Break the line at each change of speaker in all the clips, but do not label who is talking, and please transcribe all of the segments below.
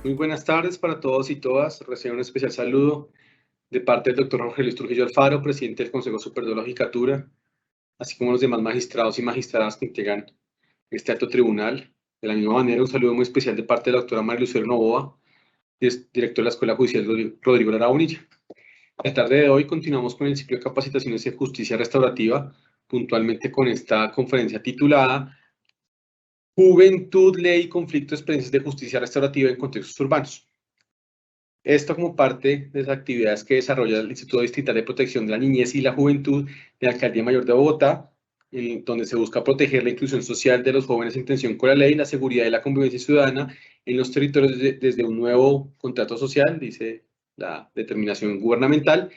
Muy buenas tardes para todos y todas. Recibo un especial saludo de parte del doctor Jorge Luis Trujillo Alfaro, presidente del Consejo Superior de la Judicatura, así como los demás magistrados y magistradas que integran este alto tribunal. De la misma manera, un saludo muy especial de parte de la doctora María Lucero Novoa, directora de la Escuela Judicial Rodrigo Lara Bonilla. La tarde de hoy continuamos con el ciclo de capacitaciones en justicia restaurativa, puntualmente con esta conferencia titulada Juventud, Ley y Conflicto, Experiencias de Justicia Restaurativa en Contextos Urbanos. Esto como parte de las actividades que desarrolla el Instituto Distrital de Protección de la Niñez y la Juventud de la Alcaldía Mayor de Bogotá, donde se busca proteger la inclusión social de los jóvenes en tensión con la ley, la seguridad y la convivencia ciudadana en los territorios desde un nuevo contrato social, dice la determinación gubernamental,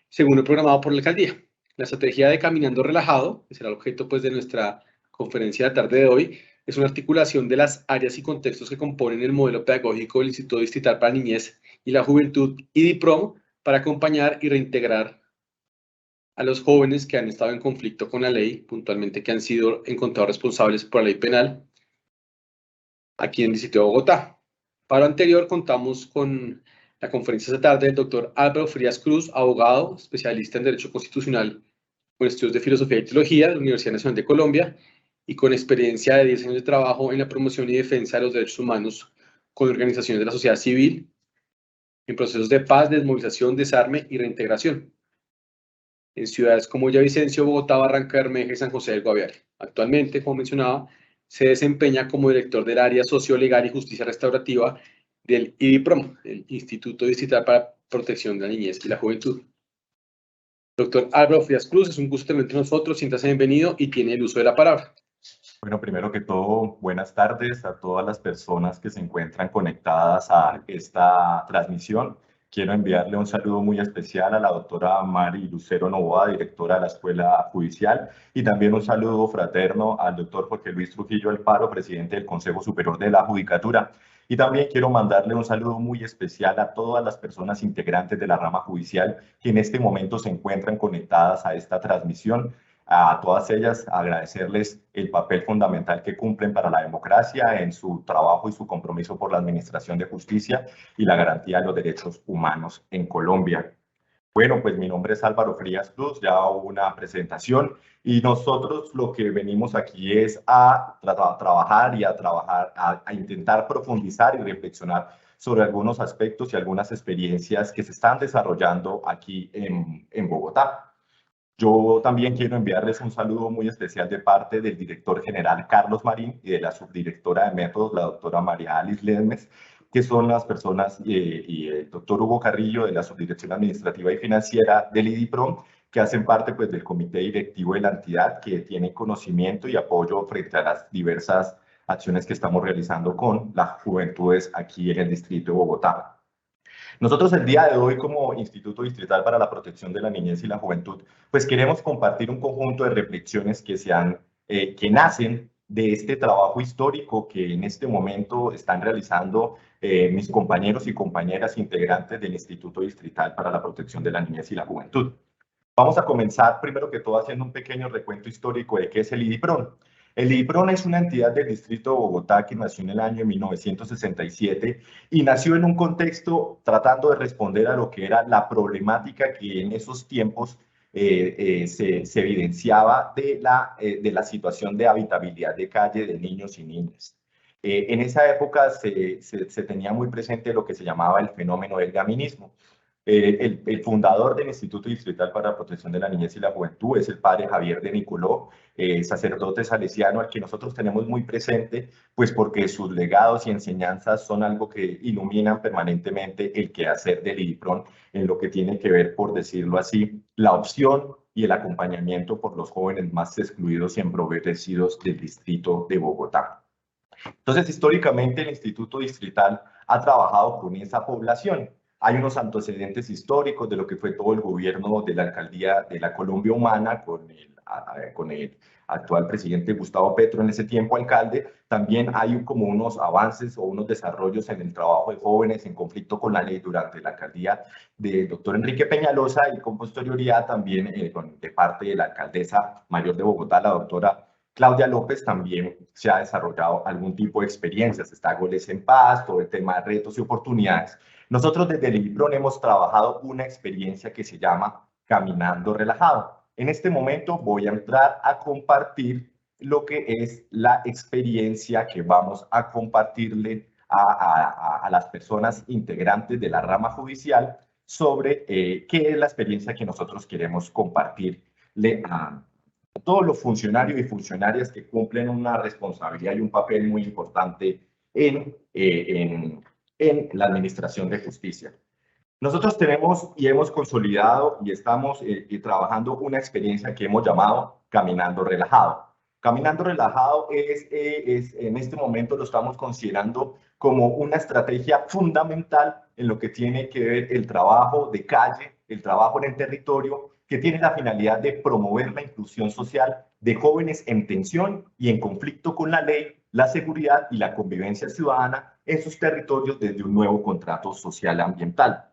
según lo programado por la Alcaldía. La estrategia de Caminando Relajado, que será el objeto pues, de nuestra conferencia de tarde de hoy, es una articulación de las áreas y contextos que componen el modelo pedagógico del Instituto Distrital para la Niñez y la Juventud, IDIPROM, para acompañar y reintegrar a los jóvenes que han estado en conflicto con la ley, puntualmente que han sido encontrados responsables por la ley penal, aquí en el Distrito de Bogotá. Para lo anterior, contamos con la conferencia esta tarde del doctor Álvaro Frías Cruz, abogado, especialista en Derecho Constitucional con estudios de Filosofía y Teología de la Universidad Nacional de Colombia y con experiencia de 10 años de trabajo en la promoción y defensa de los derechos humanos con organizaciones de la sociedad civil, en procesos de paz, desmovilización, desarme y reintegración, en ciudades como Villavicencio, Bogotá, Barranca Bermeja y San José del Guaviare. Actualmente, como mencionaba, se desempeña como director del área socio-legal y justicia restaurativa del IDIPROM, el Instituto Distrital para Protección de la Niñez y la Juventud. Doctor Álvaro Frías Cruz, es un gusto tenerlo entre nosotros, siéntase bienvenido y tiene el uso de la palabra.
Bueno, primero que todo, buenas tardes a todas las personas que se encuentran conectadas a esta transmisión. Quiero enviarle un saludo muy especial a la doctora Mari Lucero Novoa, directora de la Escuela Judicial, y también un saludo fraterno al doctor Jorge Luis Trujillo Alfaro, presidente del Consejo Superior de la Judicatura. Y también quiero mandarle un saludo muy especial a todas las personas integrantes de la rama judicial que en este momento se encuentran conectadas a esta transmisión. A todas ellas agradecerles el papel fundamental que cumplen para la democracia en su trabajo y su compromiso por la administración de justicia y la garantía de los derechos humanos en Colombia. Bueno, pues mi nombre es Álvaro Frías Cruz, ya hubo una presentación y nosotros lo que venimos aquí es a trabajar y a intentar profundizar y reflexionar sobre algunos aspectos y algunas experiencias que se están desarrollando aquí en Bogotá. Yo también quiero enviarles un saludo muy especial de parte del director general Carlos Marín y de la subdirectora de métodos, la doctora María Alice Ledmes, que son las personas, y el doctor Hugo Carrillo de la subdirección administrativa y financiera del IDIPROM, que hacen parte pues, del comité directivo de la entidad, que tiene conocimiento y apoyo frente a las diversas acciones que estamos realizando con las juventudes aquí en el distrito de Bogotá. Nosotros el día de hoy, como Instituto Distrital para la Protección de la Niñez y la Juventud, pues queremos compartir un conjunto de reflexiones que nacen de este trabajo histórico que en este momento están realizando mis compañeros y compañeras integrantes del Instituto Distrital para la Protección de la Niñez y la Juventud. Vamos a comenzar primero que todo haciendo un pequeño recuento histórico de qué es el IDIPRON. El IDIPRON es una entidad del distrito de Bogotá que nació en el año 1967 y nació en un contexto tratando de responder a lo que era la problemática que en esos tiempos se evidenciaba de la situación de habitabilidad de calle de niños y niñas. En esa época se tenía muy presente lo que se llamaba el fenómeno del gaminismo. El fundador del Instituto Distrital para la Protección de la Niñez y la Juventud es el padre Javier de Nicoló, sacerdote salesiano al que nosotros tenemos muy presente, pues porque sus legados y enseñanzas son algo que iluminan permanentemente el quehacer del IDIPRON en lo que tiene que ver, por decirlo así, la opción y el acompañamiento por los jóvenes más excluidos y empobrecidos del distrito de Bogotá. Entonces, históricamente el Instituto Distrital ha trabajado con esa población. Hay unos antecedentes históricos de lo que fue todo el gobierno de la alcaldía de la Colombia Humana con el actual presidente Gustavo Petro, en ese tiempo alcalde. También hay como unos avances o unos desarrollos en el trabajo de jóvenes en conflicto con la ley durante la alcaldía del doctor Enrique Peñalosa y con posterioridad también de parte de la alcaldesa mayor de Bogotá, la doctora Claudia López también se ha desarrollado algún tipo de experiencias, está Goles en Paz, todo el tema de retos y oportunidades. Nosotros desde el IPRON hemos trabajado una experiencia que se llama Caminando Relajado. En este momento voy a entrar a compartir lo que es la experiencia que vamos a compartirle a las personas integrantes de la rama judicial sobre qué es la experiencia que nosotros queremos compartirle a todos los funcionarios y funcionarias que cumplen una responsabilidad y un papel muy importante en la administración de justicia. Nosotros tenemos y hemos consolidado y estamos trabajando una experiencia que hemos llamado Caminando Relajado. Caminando Relajado en este momento lo estamos considerando como una estrategia fundamental en lo que tiene que ver el trabajo de calle, el trabajo en el territorio, que tiene la finalidad de promover la inclusión social de jóvenes en tensión y en conflicto con la ley, la seguridad y la convivencia ciudadana en sus territorios desde un nuevo contrato social ambiental.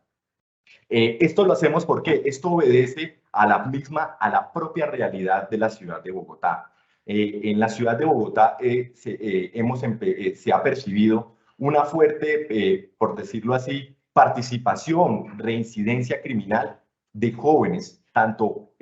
Esto lo hacemos porque esto obedece a la propia realidad de la ciudad de Bogotá. En la ciudad de Bogotá se ha percibido una fuerte, por decirlo así, participación, reincidencia criminal de jóvenes, tanto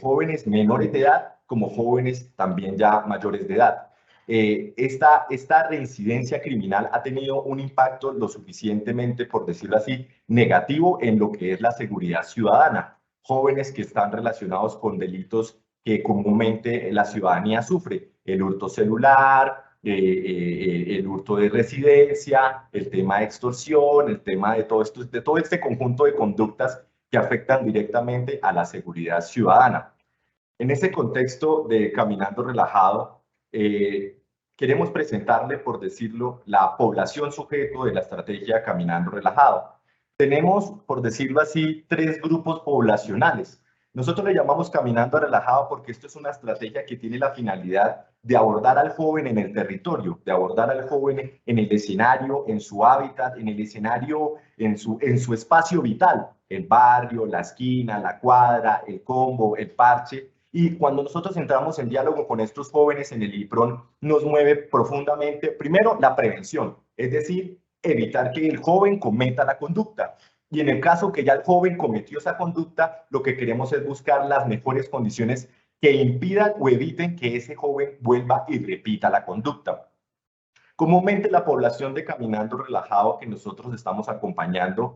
jóvenes menores de edad como jóvenes también ya mayores de edad. Esta reincidencia criminal ha tenido un impacto lo suficientemente, por decirlo así, negativo en lo que es la seguridad ciudadana. Jóvenes que están relacionados con delitos que comúnmente la ciudadanía sufre, el hurto celular, el hurto de residencia, el tema de extorsión, el tema de todo este conjunto de conductas que afectan directamente a la seguridad ciudadana. En ese contexto de Caminando Relajado, queremos presentarle, por decirlo, la población sujeto de la estrategia Caminando Relajado. Tenemos, por decirlo así, 3 grupos poblacionales. Nosotros le llamamos Caminando Relajado porque esto es una estrategia que tiene la finalidad de abordar al joven en el territorio, de abordar al joven en el escenario, en su hábitat, en el escenario, en su espacio vital, el barrio, la esquina, la cuadra, el combo, el parche. Y cuando nosotros entramos en diálogo con estos jóvenes en el IPRON, nos mueve profundamente, primero, la prevención, es decir, evitar que el joven cometa la conducta. Y en el caso que ya el joven cometió esa conducta, lo que queremos es buscar las mejores condiciones que impidan o eviten que ese joven vuelva y repita la conducta. Comúnmente la población de Caminando Relajado que nosotros estamos acompañando,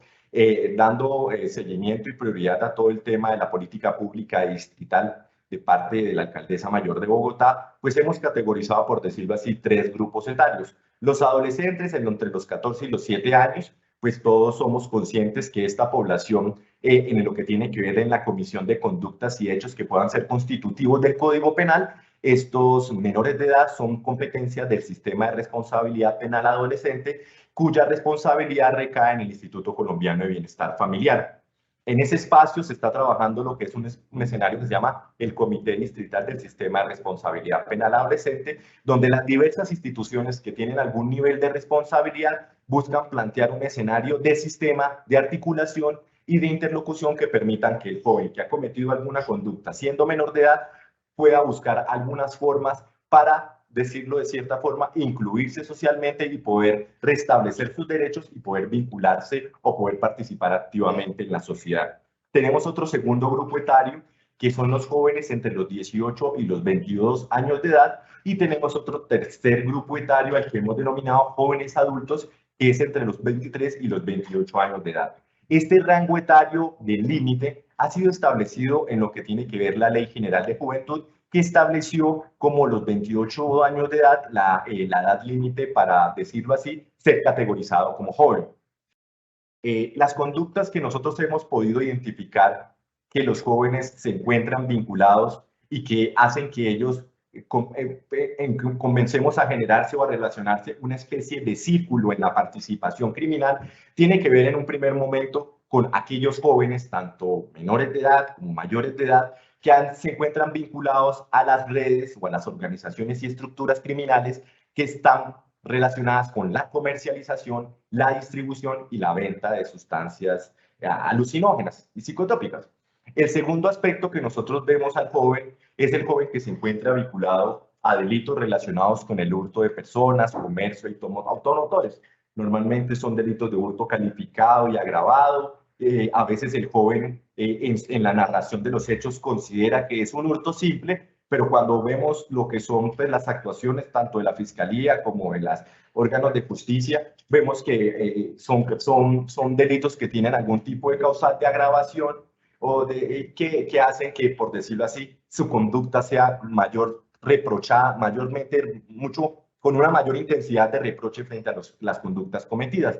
dando seguimiento y prioridad a todo el tema de la política pública distrital de parte de la alcaldesa mayor de Bogotá, pues hemos categorizado, por decirlo así, 3 grupos etarios. Los adolescentes entre los 14 y los 7 años, pues todos somos conscientes que esta población, en lo que tiene que ver en la comisión de conductas y hechos que puedan ser constitutivos del Código Penal, estos menores de edad son competencia del Sistema de Responsabilidad Penal Adolescente, cuya responsabilidad recae en el Instituto Colombiano de Bienestar Familiar. En ese espacio se está trabajando lo que es un escenario que se llama el Comité Distrital del Sistema de Responsabilidad Penal Adolescente, donde las diversas instituciones que tienen algún nivel de responsabilidad buscan plantear un escenario de sistema, de articulación y de interlocución que permitan que el joven que ha cometido alguna conducta siendo menor de edad pueda buscar algunas formas para, decirlo de cierta forma, incluirse socialmente y poder restablecer sus derechos y poder vincularse o poder participar activamente en la sociedad. Tenemos otro segundo grupo etario, que son los jóvenes entre los 18 y los 22 años de edad, y tenemos otro tercer grupo etario al que hemos denominado jóvenes adultos, que es entre los 23 y los 28 años de edad. Este rango etario del límite ha sido establecido en lo que tiene que ver la Ley General de Juventud, que estableció como los 28 años de edad la edad límite para, decirlo así, ser categorizado como joven. Las conductas que nosotros hemos podido identificar que los jóvenes se encuentran vinculados y que hacen que ellos comencemos a generarse o a relacionarse una especie de círculo en la participación criminal, tiene que ver en un primer momento con aquellos jóvenes, tanto menores de edad como mayores de edad, que se encuentran vinculados a las redes o a las organizaciones y estructuras criminales que están relacionadas con la comercialización, la distribución y la venta de sustancias alucinógenas y psicotrópicas. El segundo aspecto que nosotros vemos al joven es el joven que se encuentra vinculado a delitos relacionados con el hurto de personas, comercio y automotores. Normalmente son delitos de hurto calificado y agravado. A veces el joven en la narración de los hechos considera que es un hurto simple, pero cuando vemos lo que son pues, las actuaciones tanto de la Fiscalía como de los órganos de justicia, vemos que son delitos que tienen algún tipo de causal de agravación o que hacen que, por decirlo así, su conducta sea mayor reprochada, mayormente, con una mayor intensidad de reproche frente a las conductas cometidas.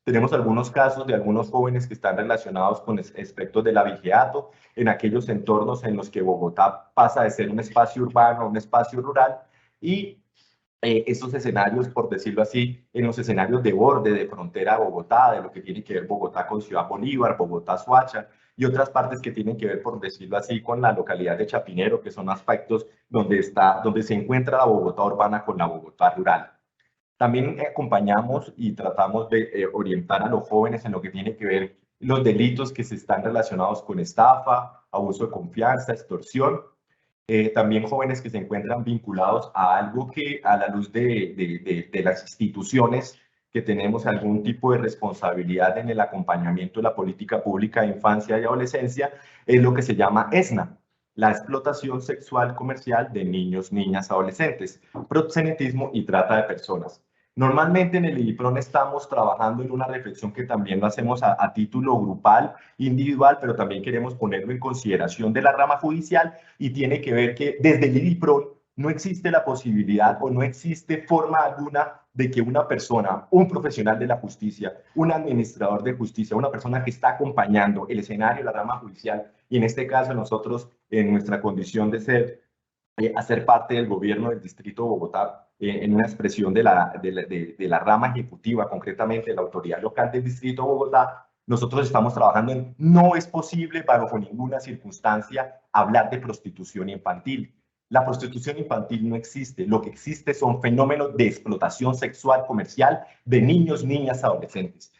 Tenemos algunos casos de algunos jóvenes que están relacionados con aspectos del abigeato, en aquellos entornos en los que Bogotá pasa de ser un espacio urbano a un espacio rural, y esos escenarios, por decirlo así, en los escenarios de borde, de frontera a Bogotá, de lo que tiene que ver Bogotá con Ciudad Bolívar, Bogotá, Soacha, y otras partes que tienen que ver, por decirlo así, con la localidad de Chapinero, que son aspectos donde se encuentra la Bogotá urbana con la Bogotá rural. También acompañamos y tratamos de orientar a los jóvenes en lo que tiene que ver los delitos que se están relacionados con estafa, abuso de confianza, extorsión. También jóvenes que se encuentran vinculados a algo que a la luz de las instituciones que tenemos algún tipo de responsabilidad en el acompañamiento de la política pública de infancia y adolescencia, es lo que se llama ESNA, la explotación sexual comercial de niños, niñas, adolescentes, proxenetismo y trata de personas. Normalmente en el IDIPRON estamos trabajando en una reflexión que también lo hacemos a título grupal, individual, pero también queremos ponerlo en consideración de la rama judicial, y tiene que ver que desde el IDIPRON no existe la posibilidad o no existe forma alguna de que una persona, un profesional de la justicia, un administrador de justicia, una persona que está acompañando el escenario de la rama judicial, y en este caso nosotros en nuestra condición de ser hacer parte del gobierno del Distrito de Bogotá, en una expresión de la rama ejecutiva, concretamente de la autoridad local del Distrito de Bogotá, nosotros estamos trabajando en no es posible bajo ninguna circunstancia hablar de prostitución infantil. La prostitución infantil no existe. Lo que existe son fenómenos de explotación sexual comercial de niños, niñas, adolescentes.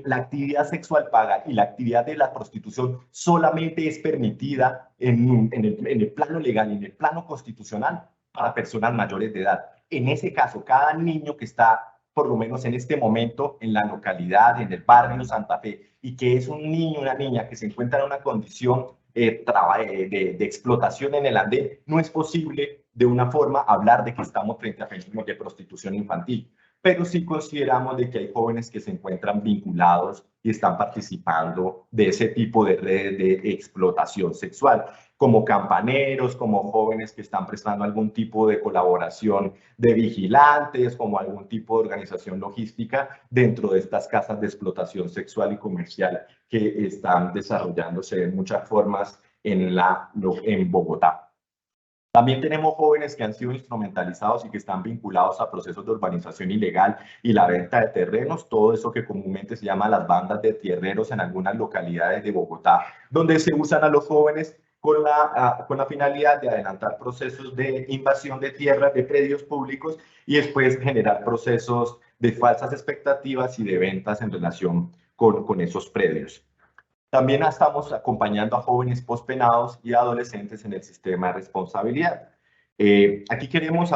La actividad sexual paga y la actividad de la prostitución solamente es permitida en el plano legal y en el plano constitucional para personas mayores de edad. En ese caso, cada niño que está, por lo menos en este momento, en la localidad, en el barrio Santa Fe, y que es un niño, una niña que se encuentra en una condición de explotación en el andén, no es posible de una forma hablar de que estamos frente a fenómenos de prostitución infantil. Pero sí consideramos de que hay jóvenes que se encuentran vinculados y están participando de ese tipo de redes de explotación sexual, como campaneros, como jóvenes que están prestando algún tipo de colaboración de vigilantes, como algún tipo de organización logística dentro de estas casas de explotación sexual y comercial que están desarrollándose de muchas formas en Bogotá. También tenemos jóvenes que han sido instrumentalizados y que están vinculados a procesos de urbanización ilegal y la venta de terrenos, todo eso que comúnmente se llama las bandas de tierreros en algunas localidades de Bogotá, donde se usan a los jóvenes con la finalidad de adelantar procesos de invasión de tierras, de predios públicos, y después generar procesos de falsas expectativas y de ventas en relación con esos predios. También estamos acompañando a jóvenes pospenados y adolescentes en el sistema de responsabilidad. Aquí queríamos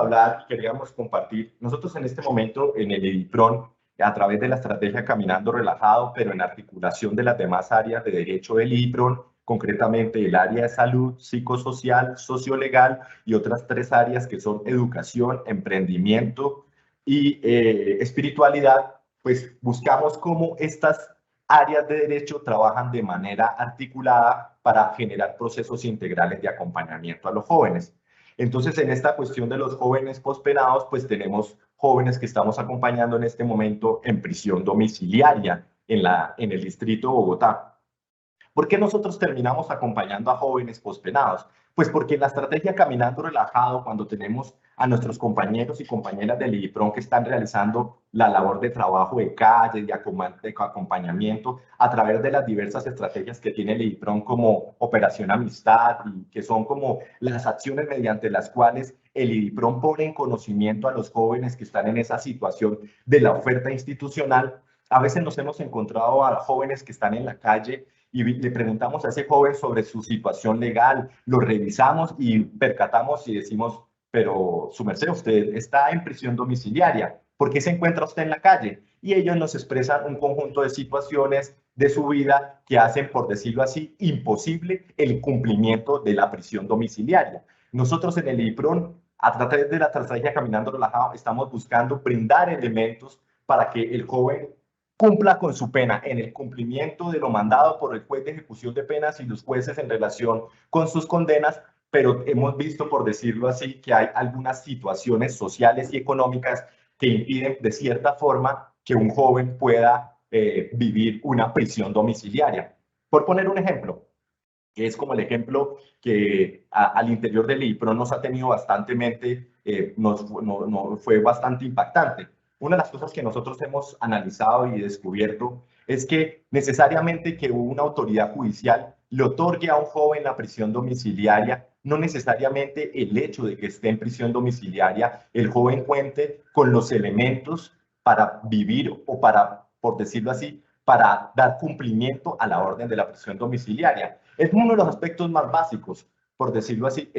compartir, nosotros en este momento en el IDIPRON, a través de la estrategia Caminando Relajado, pero en articulación de las demás áreas de derecho del IDIPRON, concretamente el área de salud, psicosocial, sociolegal y otras 3 áreas que son educación, emprendimiento y espiritualidad, pues buscamos cómo estas áreas de derecho trabajan de manera articulada para generar procesos integrales de acompañamiento a los jóvenes. Entonces, en esta cuestión de los jóvenes pospenados, pues tenemos jóvenes que estamos acompañando en este momento en prisión domiciliaria en el Distrito de Bogotá. ¿Por qué nosotros terminamos acompañando a jóvenes pospenados? Pues porque en la estrategia Caminando Relajado, cuando tenemos a nuestros compañeros y compañeras del IDIPRON que están realizando la labor de trabajo de calle, de acompañamiento, a través de las diversas estrategias que tiene el IDIPRON como Operación Amistad, y que son como las acciones mediante las cuales el IDIPRON pone en conocimiento a los jóvenes que están en esa situación de la oferta institucional. A veces nos hemos encontrado a jóvenes que están en la calle y le preguntamos a ese joven sobre su situación legal, lo revisamos y percatamos y decimos, pero su merced, usted está en prisión domiciliaria, ¿por qué se encuentra usted en la calle? Y ellos nos expresan un conjunto de situaciones de su vida que hacen, por decirlo así, imposible el cumplimiento de la prisión domiciliaria. Nosotros en el IPRON, a través de la estrategia Caminando Relajado, estamos buscando brindar elementos para que el joven cumpla con su pena en el cumplimiento de lo mandado por el juez de ejecución de penas y los jueces en relación con sus condenas, pero hemos visto, por decirlo así, que hay algunas situaciones sociales y económicas que impiden de cierta forma que un joven pueda vivir una prisión domiciliaria. Por poner un ejemplo, que es como el ejemplo que al interior del IPRO nos ha tenido fue bastante impactante. Una de las cosas que nosotros hemos analizado y descubierto es que necesariamente que una autoridad judicial le otorgue a un joven la prisión domiciliaria, no necesariamente el hecho de que esté en prisión domiciliaria, el joven cuente con los elementos para vivir o para, por decirlo así, para dar cumplimiento a la orden de la prisión domiciliaria. Es uno de los aspectos más básicos, por decirlo así.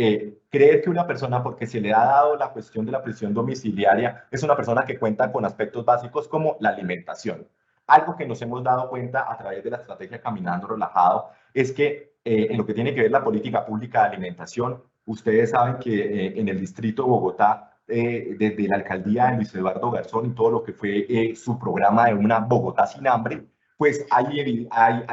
Creer que una persona, porque se le ha dado la cuestión de la prisión domiciliaria, es una persona que cuenta con aspectos básicos como la alimentación. Algo que nos hemos dado cuenta a través de la estrategia Caminando Relajado es que en lo que tiene que ver la política pública de alimentación, ustedes saben que en el distrito de Bogotá, desde la alcaldía de Luis Eduardo Garzón y todo lo que fue su programa de una Bogotá sin hambre, pues hay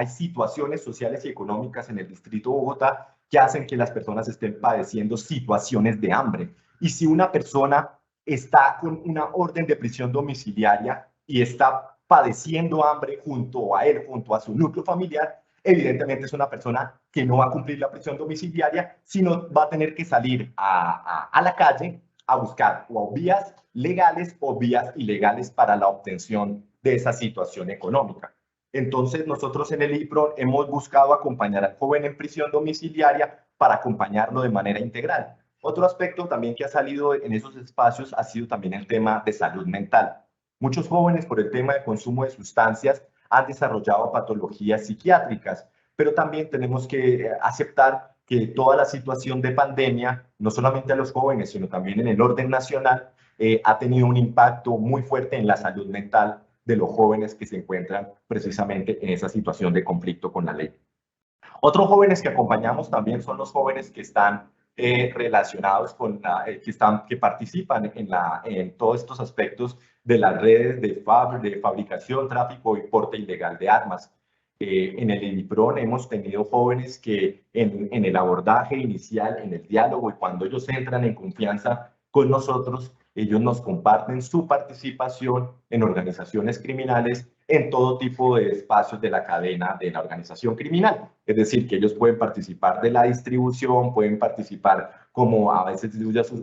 situaciones sociales y económicas en el distrito de Bogotá que hacen que las personas estén padeciendo situaciones de hambre. Y si una persona está con una orden de prisión domiciliaria y está padeciendo hambre junto a él, junto a su núcleo familiar, evidentemente es una persona que no va a cumplir la prisión domiciliaria, sino va a tener que salir a la calle a buscar o vías legales o vías ilegales para la obtención de esa situación económica. Entonces, nosotros en el IPRON hemos buscado acompañar al joven en prisión domiciliaria para acompañarlo de manera integral. Otro aspecto también que ha salido en esos espacios ha sido también el tema de salud mental. Muchos jóvenes, por el tema de consumo de sustancias, han desarrollado patologías psiquiátricas, pero también tenemos que aceptar que toda la situación de pandemia, no solamente a los jóvenes, sino también en el orden nacional, ha tenido un impacto muy fuerte en la salud mental de los jóvenes que se encuentran precisamente en esa situación de conflicto con la ley. Otros jóvenes que acompañamos también son los jóvenes que están relacionados con que participan en todos estos aspectos de las redes de fabricación, tráfico y porte ilegal de armas. En el IPRON hemos tenido jóvenes que en el abordaje inicial, en el diálogo y cuando ellos entran en confianza con nosotros, ellos nos comparten su participación en organizaciones criminales en todo tipo de espacios de la cadena de la organización criminal. Es decir, que ellos pueden participar de la distribución, pueden participar como a veces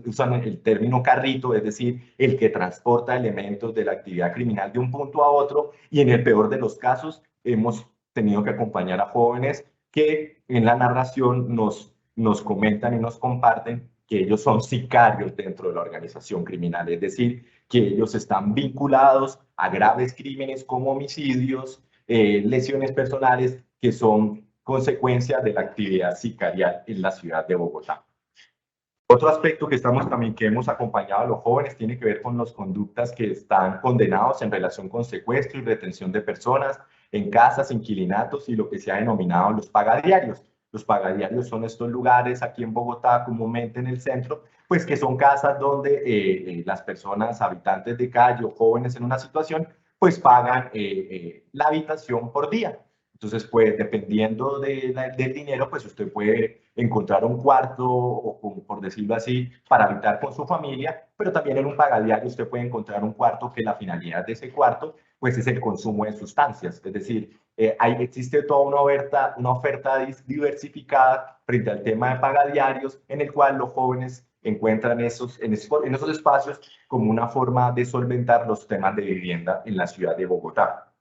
usan el término carrito, es decir, el que transporta elementos de la actividad criminal de un punto a otro, y en el peor de los casos hemos tenido que acompañar a jóvenes que en la narración nos comentan y nos comparten que ellos son sicarios dentro de la organización criminal, es decir, que ellos están vinculados a graves crímenes como homicidios, lesiones personales, que son consecuencia de la actividad sicarial en la ciudad de Bogotá. Otro aspecto que que hemos acompañado a los jóvenes tiene que ver con las conductas que están condenados en relación con secuestro y retención de personas en casas, inquilinatos y lo que se ha denominado los pagadiarios. Los pagadiarios son estos lugares aquí en Bogotá, comúnmente en el centro, pues que son casas donde las personas, habitantes de calle o jóvenes en una situación, pues pagan la habitación por día. Entonces, pues, dependiendo del dinero, pues usted puede encontrar un cuarto, o, por decirlo así, para habitar con su familia, pero también en un pagadiario usted puede encontrar un cuarto que la finalidad de ese cuarto, pues, es el consumo de sustancias. Es decir, existe toda una oferta diversificada frente al tema de pagadiarios, en el cual los jóvenes encuentran en esos espacios como una forma de solventar los temas de vivienda en la ciudad de Bogotá.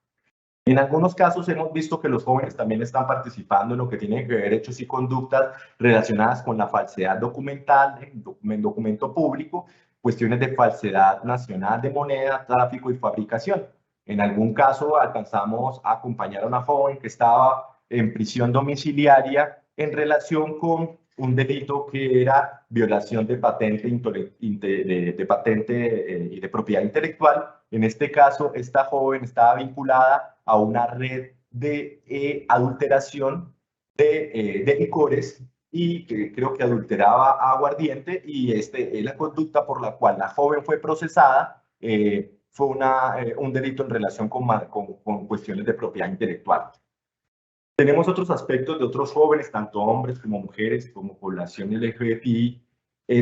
En algunos casos hemos visto que los jóvenes también están participando en lo que tiene que ver hechos y conductas relacionadas con la falsedad documental, en documento público, cuestiones de falsedad nacional de moneda, tráfico y fabricación. En algún caso alcanzamos a acompañar a una joven que estaba en prisión domiciliaria en relación con un delito que era violación de patente, de patente y de propiedad intelectual. En este caso, esta joven estaba vinculada a una red de adulteración de licores y que creo que adulteraba aguardiente, y la conducta por la cual la joven fue procesada fue un delito en relación con cuestiones de propiedad intelectual. Tenemos otros aspectos de otros jóvenes, tanto hombres como mujeres, como población LGBTI.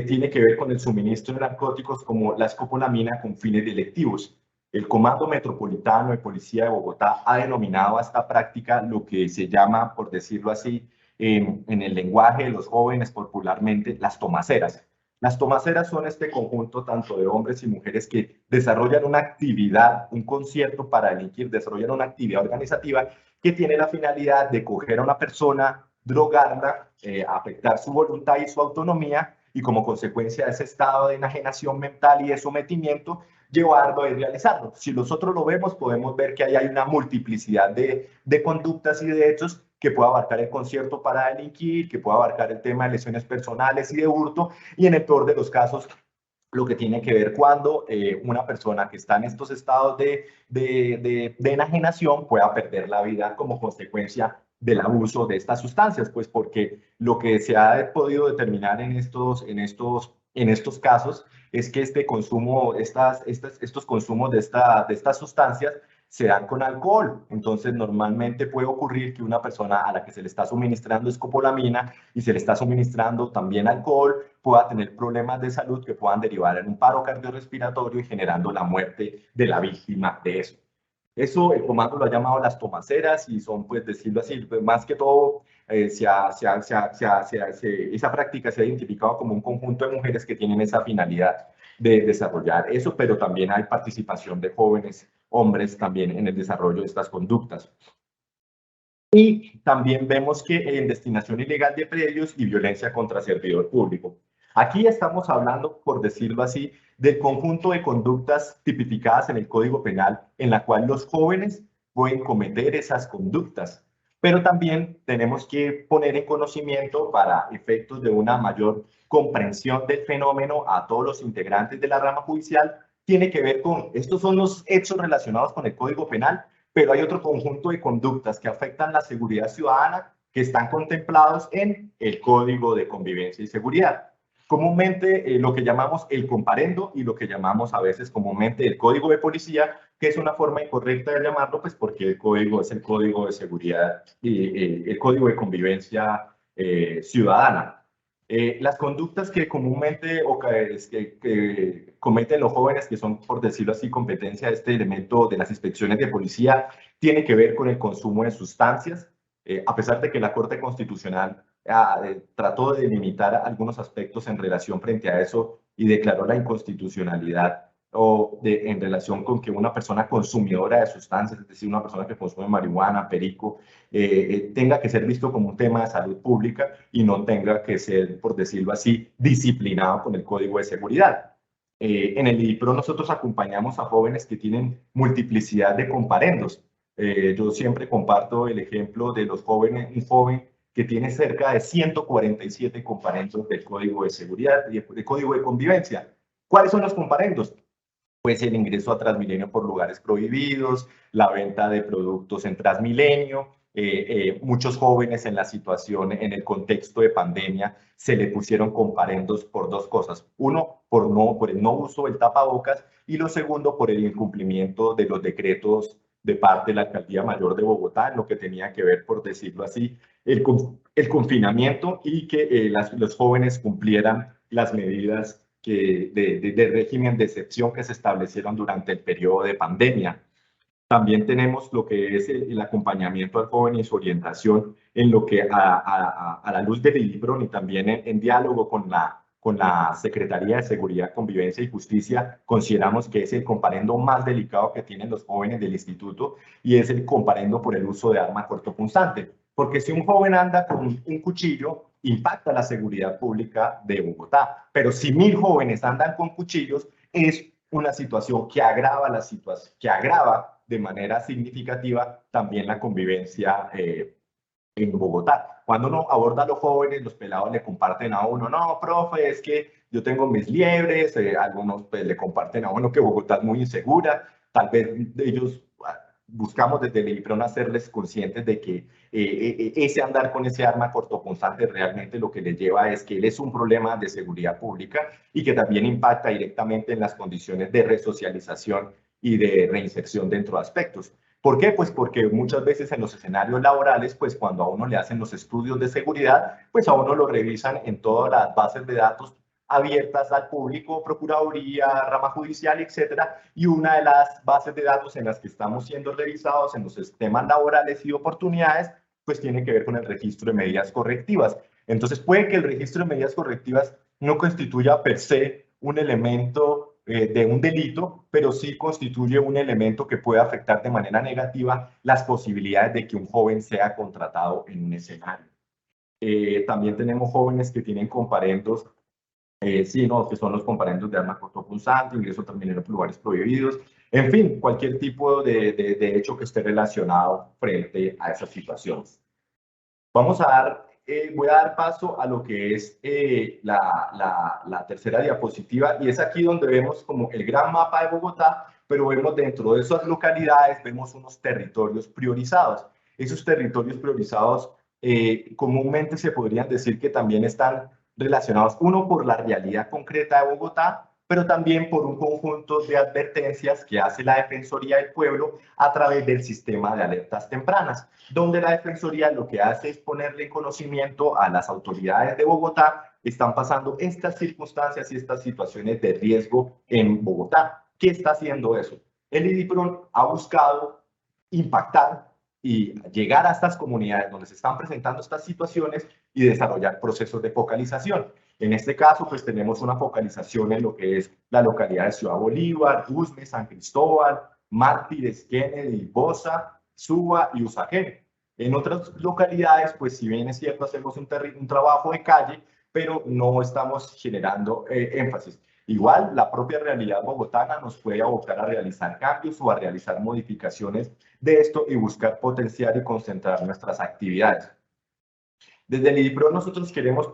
Tiene que ver con el suministro de narcóticos como la escopolamina con fines delictivos. El Comando Metropolitano de Policía de Bogotá ha denominado a esta práctica lo que se llama, por decirlo así, en el lenguaje de los jóvenes popularmente, las tomaceras. Las tomaceras son este conjunto tanto de hombres y mujeres que desarrollan una actividad, un concierto para delinquir, desarrollan una actividad organizativa que tiene la finalidad de coger a una persona, drogarla, afectar su voluntad y su autonomía, y como consecuencia de ese estado de enajenación mental y de sometimiento, llevarlo y realizarlo. Si nosotros lo vemos, podemos ver que ahí hay una multiplicidad de conductas y de hechos que puede abarcar el concierto para delinquir, que puede abarcar el tema de lesiones personales y de hurto, y en el peor de los casos, lo que tiene que ver cuando una persona que está en estos estados de enajenación pueda perder la vida como consecuencia del abuso de estas sustancias, pues porque lo que se ha podido determinar en estos casos es que este consumo, estos consumos de estas sustancias se dan con alcohol. Entonces, normalmente puede ocurrir que una persona a la que se le está suministrando escopolamina y se le está suministrando también alcohol pueda tener problemas de salud que puedan derivar en un paro cardiorrespiratorio y generando la muerte de la víctima de eso. Eso el comando lo ha llamado las tomaceras, y son, pues decirlo así, pues, más que todo, esa práctica se ha identificado como un conjunto de mujeres que tienen esa finalidad de desarrollar eso, pero también hay participación de jóvenes hombres también en el desarrollo de estas conductas. Y también vemos que en destinación ilegal de predios y violencia contra servidor público. Aquí estamos hablando, por decirlo así, del conjunto de conductas tipificadas en el Código Penal en la cual los jóvenes pueden cometer esas conductas. Pero también tenemos que poner en conocimiento, para efectos de una mayor comprensión del fenómeno a todos los integrantes de la rama judicial, tiene que ver con, estos son los hechos relacionados con el Código Penal, pero hay otro conjunto de conductas que afectan la seguridad ciudadana que están contemplados en el Código de Convivencia y Seguridad. Comúnmente lo que llamamos el comparendo, y lo que llamamos a veces comúnmente el Código de Policía, que es una forma incorrecta de llamarlo, pues porque el código es el Código de Seguridad y el Código de Convivencia Ciudadana. Las conductas que comúnmente que cometen los jóvenes, que son, por decirlo así, competencia de este elemento de las inspecciones de policía, tiene que ver con el consumo de sustancias. A pesar de que la Corte Constitucional trató de delimitar algunos aspectos en relación frente a eso y declaró la inconstitucionalidad en relación con que una persona consumidora de sustancias, es decir, una persona que consume marihuana, perico, tenga que ser visto como un tema de salud pública y no tenga que ser, por decirlo así, disciplinado con el Código de Seguridad. En el IDIPRO nosotros acompañamos a jóvenes que tienen multiplicidad de comparendos. Yo siempre comparto el ejemplo de los jóvenes, un joven que tiene cerca de 147 comparendos del Código de Seguridad y del Código de Convivencia. ¿Cuáles son los comparendos? Pues el ingreso a Transmilenio por lugares prohibidos, la venta de productos en Transmilenio. Muchos jóvenes en la situación, en el contexto de pandemia, se le pusieron comparendos por dos cosas. Uno, por el no uso del tapabocas, y lo segundo, por el incumplimiento de los decretos de parte de la Alcaldía Mayor de Bogotá, en lo que tenía que ver, por decirlo así, el confinamiento, y que los jóvenes cumplieran las medidas de régimen de excepción que se establecieron durante el periodo de pandemia. También tenemos lo que es el acompañamiento al joven y su orientación en lo que a la luz del IDIPRON, y también en diálogo con la Secretaría de Seguridad, Convivencia y Justicia, consideramos que es el comparendo más delicado que tienen los jóvenes del instituto, y es el comparendo por el uso de arma cortopunzante. Porque si un joven anda con un cuchillo, impacta la seguridad pública de Bogotá. Pero si 1000 jóvenes andan con cuchillos, es una situación que agrava de manera significativa también la convivencia en Bogotá. Cuando uno aborda a los jóvenes, los pelados le comparten a uno, no, profe, es que yo tengo mis liebres, algunos pues, le comparten a uno que Bogotá es muy insegura, tal vez ellos buscamos desde el IPRON hacerles conscientes de que ese andar con ese arma cortopunzante realmente lo que les lleva es que él es un problema de seguridad pública y que también impacta directamente en las condiciones de resocialización y de reinserción dentro de aspectos. ¿Por qué? Pues porque muchas veces en los escenarios laborales, pues cuando a uno le hacen los estudios de seguridad, pues a uno lo revisan en todas las bases de datos abiertas al público, procuraduría, rama judicial, etcétera, y una de las bases de datos en las que estamos siendo revisados en los sistemas laborales y oportunidades, pues tiene que ver con el registro de medidas correctivas. Entonces puede que el registro de medidas correctivas no constituya per se un elemento de un delito, pero sí constituye un elemento que puede afectar de manera negativa las posibilidades de que un joven sea contratado en un escenario. También tenemos jóvenes que tienen comparendos, sí, no, que son los comparendos de arma cortopunzante, ingreso también en los lugares prohibidos, en fin, cualquier tipo de hecho que esté relacionado frente a esas situaciones. Voy a dar paso a lo que es la tercera diapositiva, y es aquí donde vemos como el gran mapa de Bogotá, pero vemos dentro de esas localidades, vemos unos territorios priorizados. Esos territorios priorizados comúnmente se podrían decir que también están relacionados, uno, por la realidad concreta de Bogotá, pero también por un conjunto de advertencias que hace la Defensoría del Pueblo a través del sistema de alertas tempranas, donde la Defensoría lo que hace es ponerle en conocimiento a las autoridades de Bogotá, están pasando estas circunstancias y estas situaciones de riesgo en Bogotá. ¿Qué está haciendo eso? El IDIPRON ha buscado impactar y llegar a estas comunidades donde se están presentando estas situaciones y desarrollar procesos de focalización. En este caso, pues tenemos una focalización en lo que es la localidad de Ciudad Bolívar, Usme, San Cristóbal, Mártires, Kennedy, Bosa, Suba y Usaquén. En otras localidades, pues si bien es cierto, hacemos un trabajo de calle, pero no estamos generando énfasis. Igual, la propia realidad bogotana nos puede abocar a realizar cambios o a realizar modificaciones de esto y buscar potenciar y concentrar nuestras actividades. Desde el IDIPRO nosotros queremos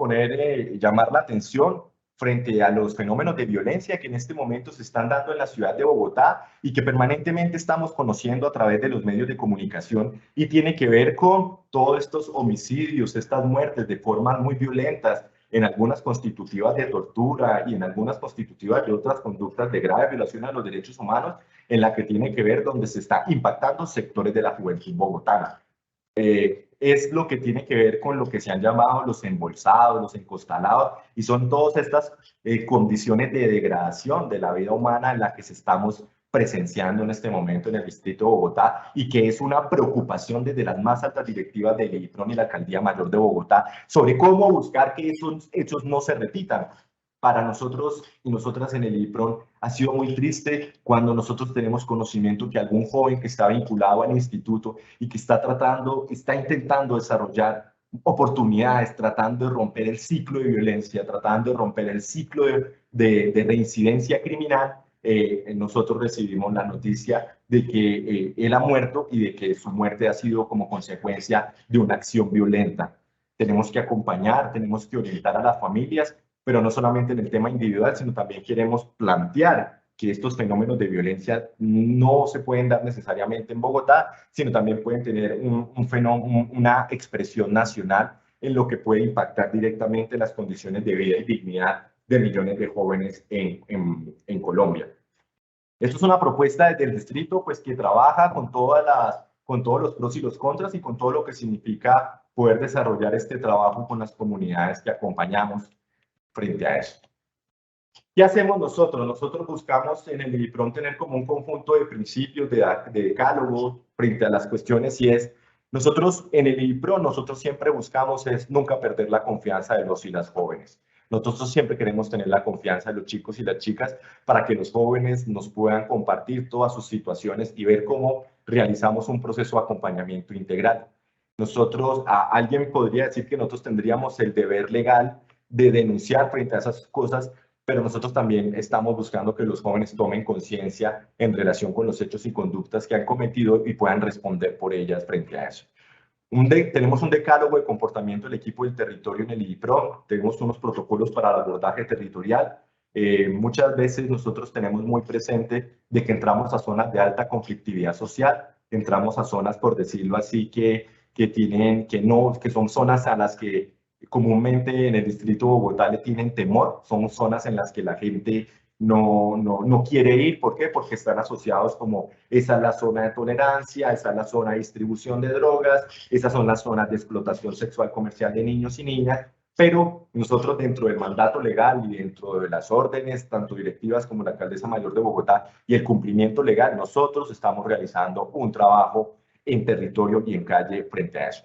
llamar la atención frente a los fenómenos de violencia que en este momento se están dando en la ciudad de Bogotá y que permanentemente estamos conociendo a través de los medios de comunicación, y tiene que ver con todos estos homicidios, estas muertes de formas muy violentas, en algunas constitutivas de tortura y en algunas constitutivas de otras conductas de grave violación a los derechos humanos, en la que tiene que ver donde se está impactando sectores de la juventud bogotana. Es lo que tiene que ver con lo que se han llamado los embolsados, los encostalados, y son todas estas condiciones de degradación de la vida humana en la que se estamos presenciando en este momento en el distrito de Bogotá, y que es una preocupación desde las más altas directivas del IDIPRON y la Alcaldía Mayor de Bogotá sobre cómo buscar que esos hechos no se repitan. Para nosotros y nosotras en el IDIPRON ha sido muy triste cuando nosotros tenemos conocimiento que algún joven que está vinculado al instituto y que está intentando desarrollar oportunidades, tratando de romper el ciclo de violencia, tratando de romper el ciclo de reincidencia criminal, nosotros recibimos la noticia de que él ha muerto y de que su muerte ha sido como consecuencia de una acción violenta. Tenemos que acompañar, tenemos que orientar a las familias, pero no solamente en el tema individual, sino también queremos plantear que estos fenómenos de violencia no se pueden dar necesariamente en Bogotá, sino también pueden tener una expresión nacional en lo que puede impactar directamente las condiciones de vida y dignidad de millones de jóvenes en Colombia. Esto es una propuesta desde el distrito, pues, que trabaja con todos los pros y los contras y con todo lo que significa poder desarrollar este trabajo con las comunidades que acompañamos frente a eso. ¿Qué hacemos nosotros? Nosotros buscamos en el IDIPRON tener como un conjunto de principios, de decálogo frente a las cuestiones, y es, nosotros en el IDIPRON, nosotros siempre buscamos es nunca perder la confianza de los y las jóvenes. Nosotros siempre queremos tener la confianza de los chicos y las chicas para que los jóvenes nos puedan compartir todas sus situaciones y ver cómo realizamos un proceso de acompañamiento integral. Nosotros, alguien podría decir que nosotros tendríamos el deber legal de denunciar frente a esas cosas, pero nosotros también estamos buscando que los jóvenes tomen conciencia en relación con los hechos y conductas que han cometido y puedan responder por ellas frente a eso. Tenemos un decálogo de comportamiento del equipo del territorio en el IDIPRO, tenemos unos protocolos para el abordaje territorial. Muchas veces nosotros tenemos muy presente de que entramos a zonas de alta conflictividad social, entramos a zonas, por decirlo así, que son zonas a las que comúnmente en el distrito de Bogotá le tienen temor, son zonas en las que la gente no quiere ir. ¿Por qué? Porque están asociados como esa es la zona de tolerancia, esa es la zona de distribución de drogas, esas son las zonas de explotación sexual comercial de niños y niñas. Pero nosotros dentro del mandato legal y dentro de las órdenes, tanto directivas como la alcaldesa mayor de Bogotá y el cumplimiento legal, nosotros estamos realizando un trabajo en territorio y en calle frente a eso.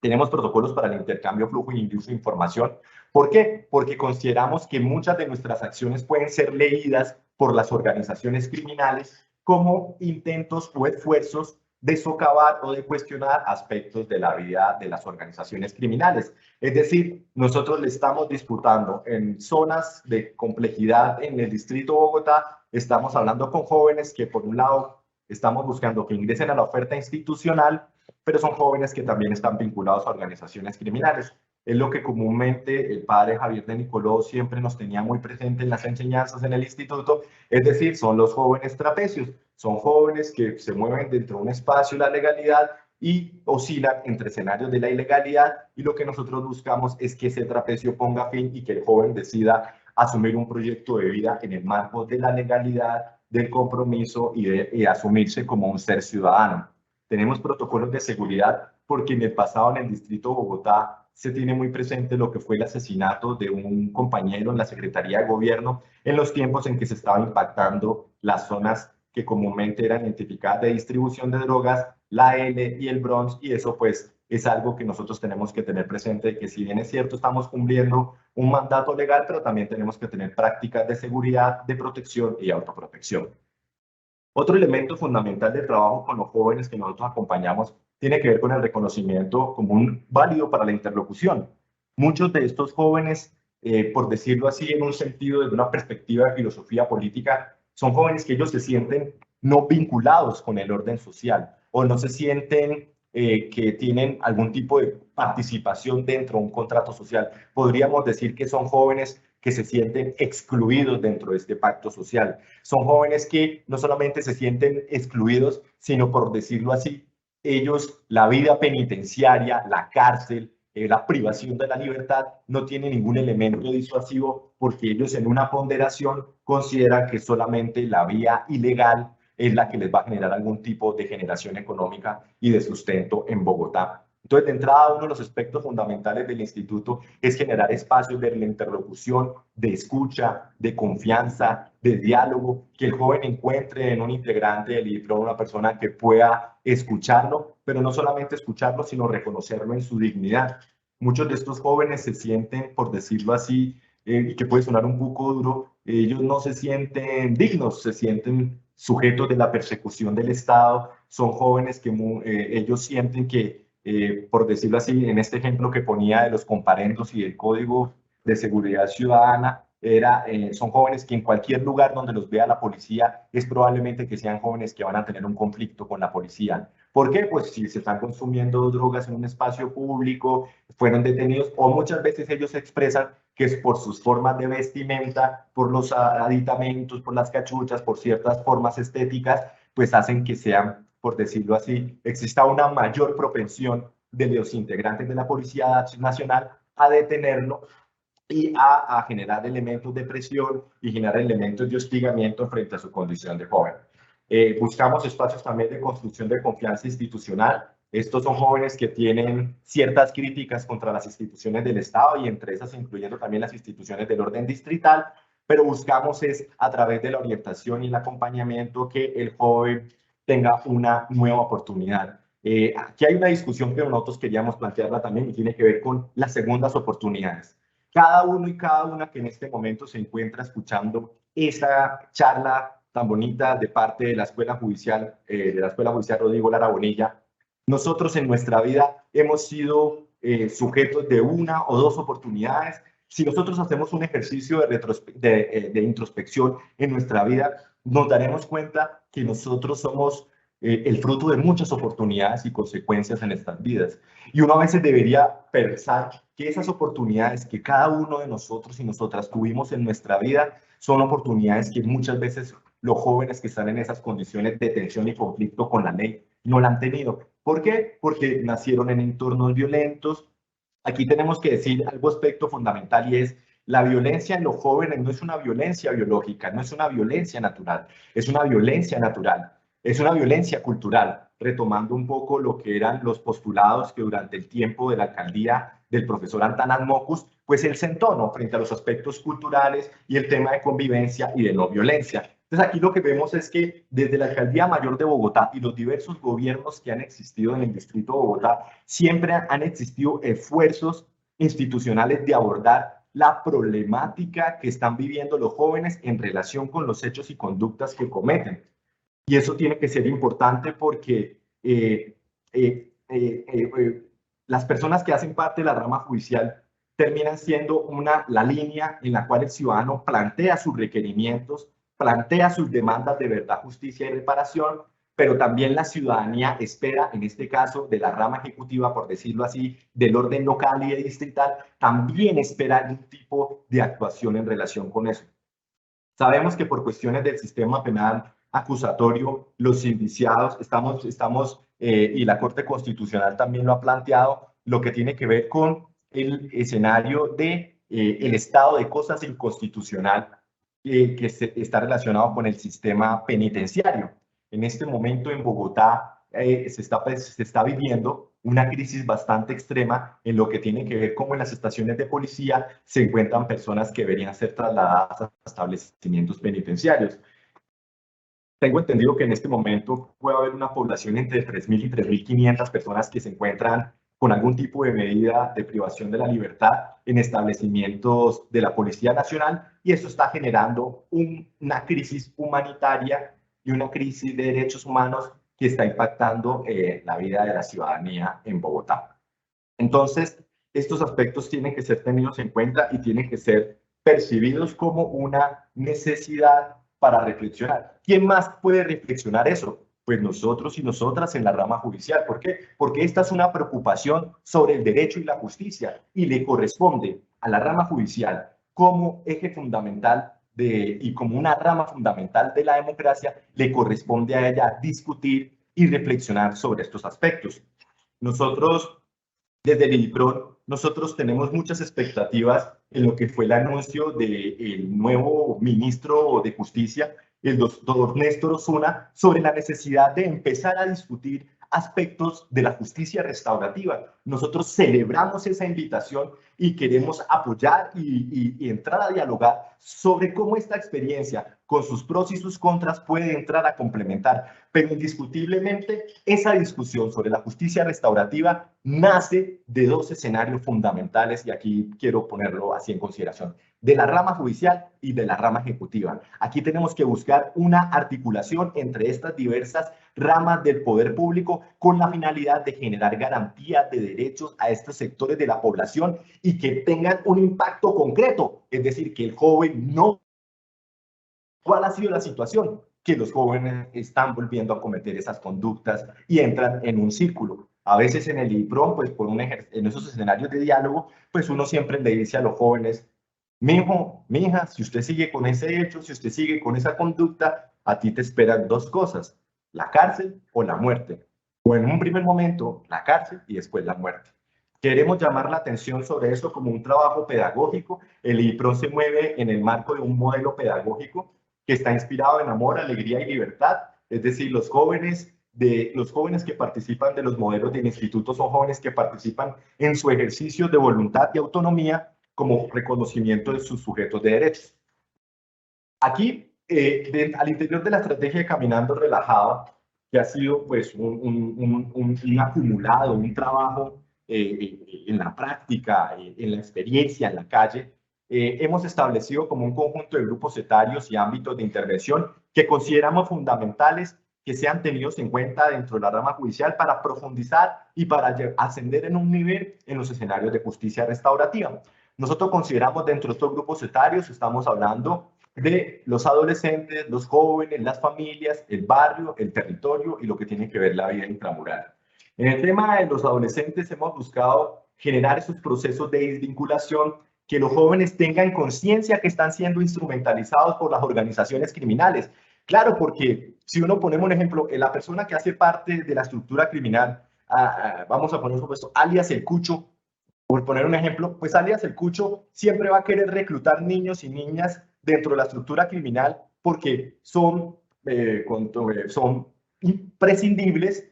Tenemos protocolos para el intercambio, flujo y uso de información. ¿Por qué? Porque consideramos que muchas de nuestras acciones pueden ser leídas por las organizaciones criminales como intentos o esfuerzos de socavar o de cuestionar aspectos de la vida de las organizaciones criminales. Es decir, nosotros le estamos disputando en zonas de complejidad en el distrito de Bogotá, estamos hablando con jóvenes que por un lado estamos buscando que ingresen a la oferta institucional, pero son jóvenes que también están vinculados a organizaciones criminales. Es lo que comúnmente el padre Javier de Nicoló siempre nos tenía muy presente en las enseñanzas en el instituto, es decir, son los jóvenes trapecios, son jóvenes que se mueven dentro de un espacio de la legalidad y oscilan entre escenarios de la ilegalidad, y lo que nosotros buscamos es que ese trapecio ponga fin y que el joven decida asumir un proyecto de vida en el marco de la legalidad, del compromiso y de asumirse como un ser ciudadano. Tenemos protocolos de seguridad porque en el pasado en el distrito de Bogotá se tiene muy presente lo que fue el asesinato de un compañero en la Secretaría de Gobierno en los tiempos en que se estaban impactando las zonas que comúnmente eran identificadas de distribución de drogas, la L y el Bronx, y eso pues es algo que nosotros tenemos que tener presente, que si bien es cierto estamos cumpliendo un mandato legal, pero también tenemos que tener prácticas de seguridad, de protección y autoprotección. Otro elemento fundamental del trabajo con los jóvenes que nosotros acompañamos tiene que ver con el reconocimiento como un válido para la interlocución. Muchos de estos jóvenes, por decirlo así, en un sentido, desde una perspectiva de filosofía política, son jóvenes que ellos se sienten no vinculados con el orden social o no se sienten que tienen algún tipo de participación dentro de un contrato social. Podríamos decir que son jóvenes que se sienten excluidos dentro de este pacto social. Son jóvenes que no solamente se sienten excluidos, sino, por decirlo así, ellos, la vida penitenciaria, la cárcel, la privación de la libertad, no tiene ningún elemento disuasivo porque ellos en una ponderación consideran que solamente la vía ilegal es la que les va a generar algún tipo de generación económica y de sustento en Bogotá. Entonces, de entrada, uno de los aspectos fundamentales del instituto es generar espacios de interlocución, de escucha, de confianza, de diálogo, que el joven encuentre en un integrante del IDIPRO una persona que pueda escucharlo, pero no solamente escucharlo, sino reconocerlo en su dignidad. Muchos de estos jóvenes se sienten, por decirlo así, y que puede sonar un poco duro, ellos no se sienten dignos, se sienten sujetos de la persecución del Estado, son jóvenes que ellos sienten que por decirlo así, en este ejemplo que ponía de los comparendos y del Código de Seguridad Ciudadana, son jóvenes que en cualquier lugar donde los vea la policía, es probablemente que sean jóvenes que van a tener un conflicto con la policía. ¿Por qué? Pues si se están consumiendo drogas en un espacio público, fueron detenidos, o muchas veces ellos expresan que es por sus formas de vestimenta, por los aditamentos, por las cachuchas, por ciertas formas estéticas, pues hacen que sean, por decirlo así, exista una mayor propensión de los integrantes de la Policía Nacional a detenerlo y a generar elementos de presión y generar elementos de hostigamiento frente a su condición de joven. Buscamos espacios también de construcción de confianza institucional. Estos son jóvenes que tienen ciertas críticas contra las instituciones del Estado y entre esas incluyendo también las instituciones del orden distrital, pero buscamos es a través de la orientación y el acompañamiento que el joven tenga una nueva oportunidad. Aquí hay una discusión que nosotros queríamos plantearla también y tiene que ver con las segundas oportunidades. Cada uno y cada una que en este momento se encuentra escuchando esa charla tan bonita de parte de la Escuela Judicial Rodrigo Lara Bonilla, nosotros en nuestra vida hemos sido sujetos de una o dos oportunidades. Si nosotros hacemos un ejercicio de introspección en nuestra vida, nos daremos cuenta que nosotros somos el fruto de muchas oportunidades y consecuencias en estas vidas. Y uno a veces debería pensar que esas oportunidades que cada uno de nosotros y nosotras tuvimos en nuestra vida son oportunidades que muchas veces los jóvenes que están en esas condiciones de tensión y conflicto con la ley no la han tenido. ¿Por qué? Porque nacieron en entornos violentos. Aquí tenemos que decir algo aspecto fundamental y es la violencia en los jóvenes no es una violencia biológica, no es una violencia natural, es una violencia natural, es una violencia cultural, retomando un poco lo que eran los postulados que durante el tiempo de la alcaldía del profesor Antanas Mocus, pues él sentó, ¿no?, frente a los aspectos culturales y el tema de convivencia y de no violencia. Entonces aquí lo que vemos es que desde la Alcaldía Mayor de Bogotá y los diversos gobiernos que han existido en el Distrito de Bogotá, siempre han existido esfuerzos institucionales de abordar la problemática que están viviendo los jóvenes en relación con los hechos y conductas que cometen. Y eso tiene que ser importante porque las personas que hacen parte de la rama judicial terminan siendo la línea en la cual el ciudadano plantea sus requerimientos, plantea sus demandas de verdad, justicia y reparación, pero también la ciudadanía espera, en este caso de la rama ejecutiva, por decirlo así, del orden local y distrital, también espera algún tipo de actuación en relación con eso. Sabemos que por cuestiones del sistema penal acusatorio, los indiciados, y la Corte Constitucional también lo ha planteado, lo que tiene que ver con el escenario de el estado de cosas inconstitucional que está relacionado con el sistema penitenciario. En este momento en Bogotá se está viviendo una crisis bastante extrema en lo que tiene que ver cómo en las estaciones de policía se encuentran personas que deberían ser trasladadas a establecimientos penitenciarios. Tengo entendido que en este momento puede haber una población entre 3.000 y 3.500 personas que se encuentran con algún tipo de medida de privación de la libertad en establecimientos de la Policía Nacional, y eso está generando una crisis humanitaria y una crisis de derechos humanos que está impactando la vida de la ciudadanía en Bogotá. Entonces, estos aspectos tienen que ser tenidos en cuenta y tienen que ser percibidos como una necesidad para reflexionar. ¿Quién más puede reflexionar eso? Pues nosotros y nosotras en la rama judicial. ¿Por qué? Porque esta es una preocupación sobre el derecho y la justicia y le corresponde a la rama judicial como eje fundamental y como una rama fundamental de la democracia, le corresponde a ella discutir y reflexionar sobre estos aspectos. Nosotros, desde el IDIPRON, nosotros tenemos muchas expectativas en lo que fue el anuncio del nuevo ministro de Justicia, el doctor Néstor Osuna, sobre la necesidad de empezar a discutir aspectos de la justicia restaurativa. Nosotros celebramos esa invitación y queremos apoyar y entrar a dialogar sobre cómo esta experiencia, con sus pros y sus contras, puede entrar a complementar. Pero indiscutiblemente, esa discusión sobre la justicia restaurativa nace de dos escenarios fundamentales, y aquí quiero ponerlo así en consideración, de la rama judicial y de la rama ejecutiva. Aquí tenemos que buscar una articulación entre estas diversas ramas del poder público con la finalidad de generar garantías de derechos a estos sectores de la población y que tengan un impacto concreto, es decir, que el joven no... ¿Cuál ha sido la situación? Que los jóvenes están volviendo a cometer esas conductas y entran en un círculo. A veces en el IPRON, pues en esos escenarios de diálogo, pues uno siempre le dice a los jóvenes: mijo, mija, si usted sigue con ese hecho, si usted sigue con esa conducta, a ti te esperan dos cosas: la cárcel o la muerte. O en un primer momento, la cárcel y después la muerte. Queremos llamar la atención sobre esto como un trabajo pedagógico. El IPRON se mueve en el marco de un modelo pedagógico que está inspirado en amor, alegría y libertad. Es decir, los jóvenes que participan de los modelos del instituto son jóvenes que participan en su ejercicio de voluntad y autonomía como reconocimiento de sus sujetos de derechos. Aquí, al interior de la estrategia de Caminando Relajado, que ha sido pues un acumulado, un trabajo en la práctica, en la experiencia, en la calle, hemos establecido como un conjunto de grupos etarios y ámbitos de intervención que consideramos fundamentales que sean tenidos en cuenta dentro de la rama judicial para profundizar y para ascender en un nivel en los escenarios de justicia restaurativa. Nosotros consideramos dentro de estos grupos etarios, estamos hablando de los adolescentes, los jóvenes, las familias, el barrio, el territorio y lo que tiene que ver la vida intramural. En el tema de los adolescentes hemos buscado generar esos procesos de desvinculación, que los jóvenes tengan conciencia que están siendo instrumentalizados por las organizaciones criminales. Claro, porque si uno ponemos un ejemplo, la persona que hace parte de la estructura criminal, vamos a poner un supuesto, alias el Cucho, por poner un ejemplo, pues alias el Cucho siempre va a querer reclutar niños y niñas dentro de la estructura criminal porque son imprescindibles.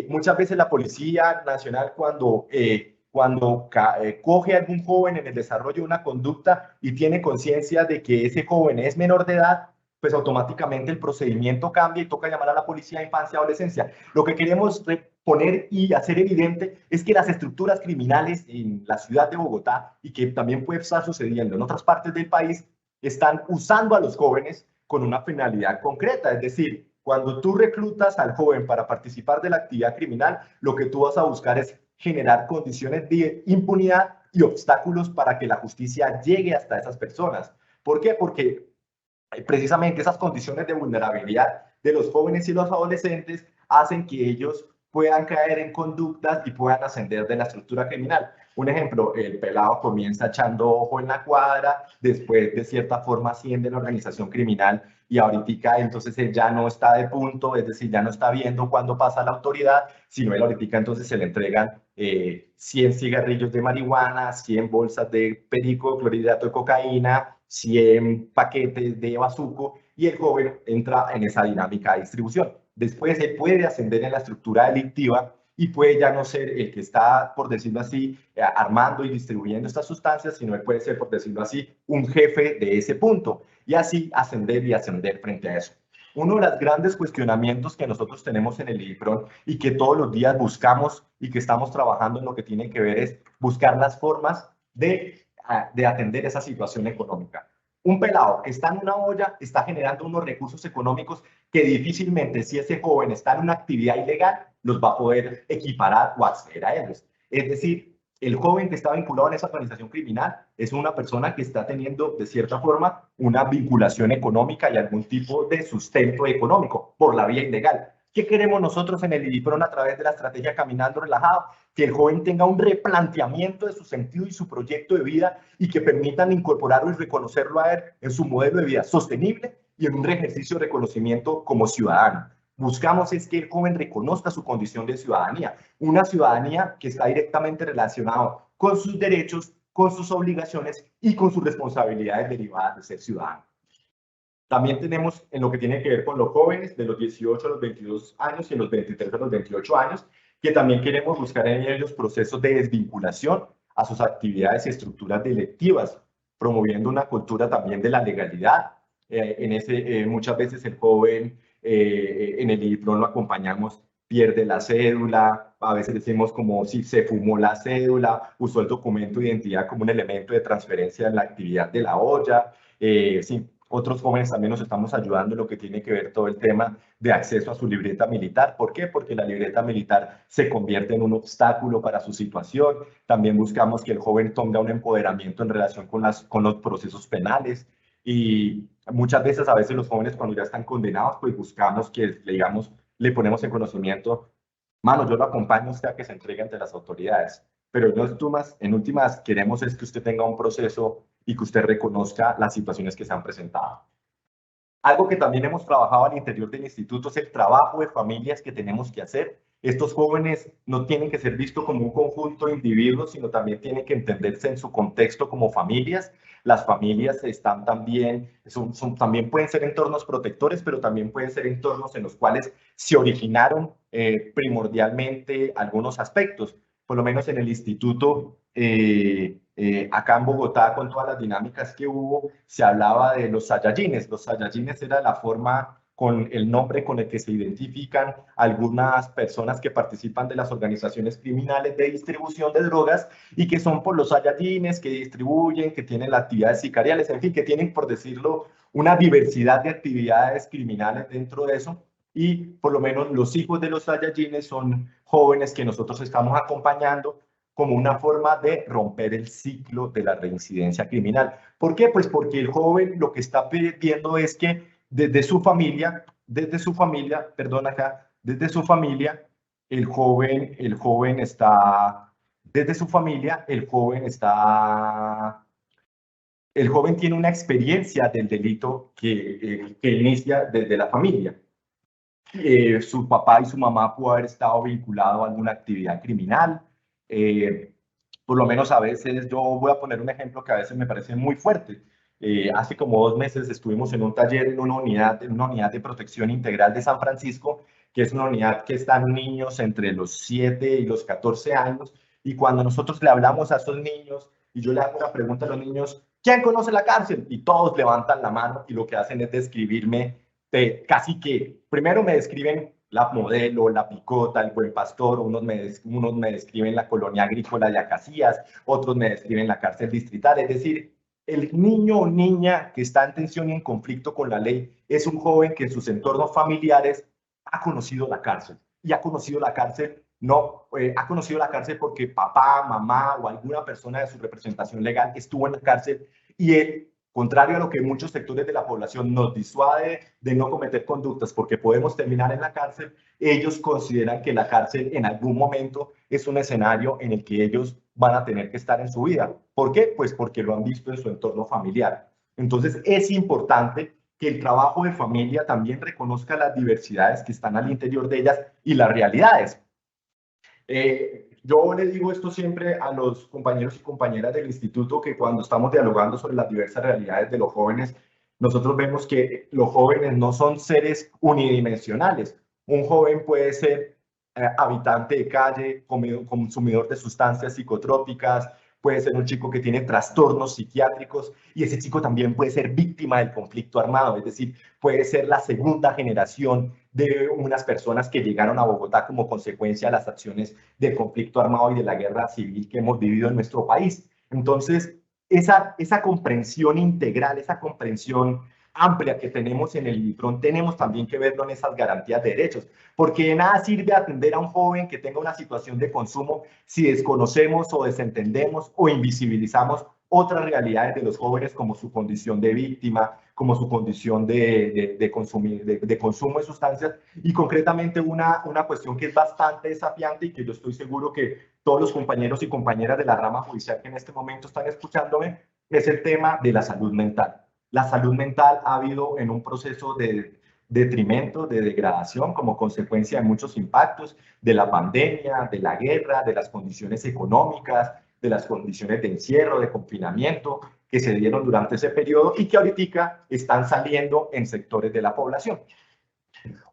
Muchas veces la Policía Nacional cuando coge a algún joven en el desarrollo de una conducta y tiene conciencia de que ese joven es menor de edad, pues automáticamente el procedimiento cambia y toca llamar a la policía de infancia y adolescencia. Lo que queremos poner y hacer evidente es que las estructuras criminales en la ciudad de Bogotá, y que también puede estar sucediendo en otras partes del país, están usando a los jóvenes con una finalidad concreta. Es decir, cuando tú reclutas al joven para participar de la actividad criminal, lo que tú vas a buscar es generar condiciones de impunidad y obstáculos para que la justicia llegue hasta esas personas. ¿Por qué? Porque precisamente esas condiciones de vulnerabilidad de los jóvenes y los adolescentes hacen que ellos puedan caer en conductas y puedan ascender de la estructura criminal. Un ejemplo, el pelado comienza echando ojo en la cuadra, después de cierta forma asciende en la organización criminal y ahorita entonces él ya no está de punto, es decir, ya no está viendo cuándo pasa la autoridad, sino él ahorita entonces se le entregan 100 cigarrillos de marihuana, 100 bolsas de perico, clorhidrato de cocaína, 100 paquetes de bazuco, y el joven entra en esa dinámica de distribución. Después se puede ascender en la estructura delictiva y puede ya no ser el que está, por decirlo así, armando y distribuyendo estas sustancias, sino él puede ser, por decirlo así, un jefe de ese punto, y así ascender y ascender frente a eso. Uno de los grandes cuestionamientos que nosotros tenemos en el IDIPRON y que todos los días buscamos y que estamos trabajando en lo que tiene que ver es buscar las formas de atender esa situación económica. Un pelado que está en una olla está generando unos recursos económicos que difícilmente, si ese joven está en una actividad ilegal, los va a poder equiparar o acceder a ellos. Es decir, el joven que está vinculado en esa organización criminal es una persona que está teniendo, de cierta forma, una vinculación económica y algún tipo de sustento económico por la vía ilegal. ¿Qué queremos nosotros en el IDIPRON a través de la estrategia Caminando Relajado? Que el joven tenga un replanteamiento de su sentido y su proyecto de vida y que permitan incorporarlo y reconocerlo a él en su modelo de vida sostenible y en un ejercicio de reconocimiento como ciudadano. Buscamos es que el joven reconozca su condición de ciudadanía, una ciudadanía que está directamente relacionada con sus derechos, con sus obligaciones y con sus responsabilidades derivadas de ser ciudadano. También tenemos en lo que tiene que ver con los jóvenes de los 18 a los 22 años y de los 23 a los 28 años, que también queremos buscar en ellos procesos de desvinculación a sus actividades y estructuras delictivas, promoviendo una cultura también de la legalidad. Muchas veces el joven en el IDIPRON lo acompañamos, pierde la cédula, a veces decimos como si se fumó la cédula, usó el documento de identidad como un elemento de transferencia en la actividad de la olla. Sí, otros jóvenes también nos estamos ayudando en lo que tiene que ver todo el tema de acceso a su libreta militar. ¿Por qué? Porque la libreta militar se convierte en un obstáculo para su situación. También buscamos que el joven tenga un empoderamiento en relación con los procesos penales. Y muchas veces, a veces los jóvenes cuando ya están condenados, pues buscamos que, digamos, le ponemos en conocimiento, mano, yo lo acompaño a usted a que se entregue ante las autoridades. Pero en últimas, queremos es que usted tenga un proceso y que usted reconozca las situaciones que se han presentado. Algo que también hemos trabajado al interior del instituto es el trabajo de familias que tenemos que hacer. Estos jóvenes no tienen que ser vistos como un conjunto de individuos, sino también tienen que entenderse en su contexto como familias. Las familias están también, también pueden ser entornos protectores, pero también pueden ser entornos en los cuales se originaron primordialmente algunos aspectos. Por lo menos en el instituto, acá en Bogotá, con todas las dinámicas que hubo, se hablaba de los Saiyajines. Los Saiyajines era la forma con el nombre con el que se identifican algunas personas que participan de las organizaciones criminales de distribución de drogas y que son por los Saiyajines que distribuyen, que tienen las actividades sicariales, en fin, que tienen, por decirlo, una diversidad de actividades criminales dentro de eso. Y por lo menos los hijos de los Saiyajines son jóvenes que nosotros estamos acompañando como una forma de romper el ciclo de la reincidencia criminal. ¿Por qué? Pues porque el joven lo que está pidiendo es que desde su familia, perdón acá, desde su familia, el joven está, desde su familia, el joven tiene una experiencia del delito que inicia desde la familia. Su papá y su mamá pudo haber estado vinculados a alguna actividad criminal. Por lo menos a veces, yo voy a poner un ejemplo que a veces me parece muy fuerte. Hace como 2 meses estuvimos en un taller en una unidad de protección integral de San Francisco, que es una unidad que están niños entre los 7 y los 14 años. Y cuando nosotros le hablamos a esos niños, y yo le hago una pregunta a los niños, ¿quién conoce la cárcel? Y todos levantan la mano y lo que hacen es describirme casi que, primero me describen la Modelo, la Picota, el Buen Pastor, unos me describen la colonia agrícola de Acacias, otros me describen la cárcel distrital, es decir, el niño o niña que está en tensión y en conflicto con la ley es un joven que en sus entornos familiares ha conocido la cárcel, y ha conocido la cárcel ha conocido la cárcel porque papá, mamá o alguna persona de su representación legal estuvo en la cárcel, y él, contrario a lo que muchos sectores de la población nos disuade de no cometer conductas porque podemos terminar en la cárcel, ellos consideran que la cárcel en algún momento es un escenario en el que ellos van a tener que estar en su vida. ¿Por qué? Pues porque lo han visto en su entorno familiar. Entonces es importante que el trabajo de familia también reconozca las diversidades que están al interior de ellas y las realidades. Yo le digo esto siempre a los compañeros y compañeras del instituto, que cuando estamos dialogando sobre las diversas realidades de los jóvenes, nosotros vemos que los jóvenes no son seres unidimensionales. Un joven puede ser habitante de calle, consumidor de sustancias psicotrópicas, puede ser un chico que tiene trastornos psiquiátricos, y ese chico también puede ser víctima del conflicto armado, es decir, puede ser la segunda generación de unas personas que llegaron a Bogotá como consecuencia de las acciones del conflicto armado y de la guerra civil que hemos vivido en nuestro país. Entonces, esa comprensión integral, esa comprensión amplia que tenemos en el LIDRON, tenemos también que verlo en esas garantías de derechos, porque de nada sirve atender a un joven que tenga una situación de consumo si desconocemos o desentendemos o invisibilizamos otras realidades de los jóvenes, como su condición de víctima, como su condición de consumo de sustancias, y concretamente una cuestión que es bastante desafiante y que yo estoy seguro que todos los compañeros y compañeras de la rama judicial que en este momento están escuchándome, es el tema de la salud mental. La salud mental ha habido en un proceso de detrimento, de degradación, como consecuencia de muchos impactos de la pandemia, de la guerra, de las condiciones económicas, de las condiciones de encierro, de confinamiento que se dieron durante ese periodo y que ahorita están saliendo en sectores de la población.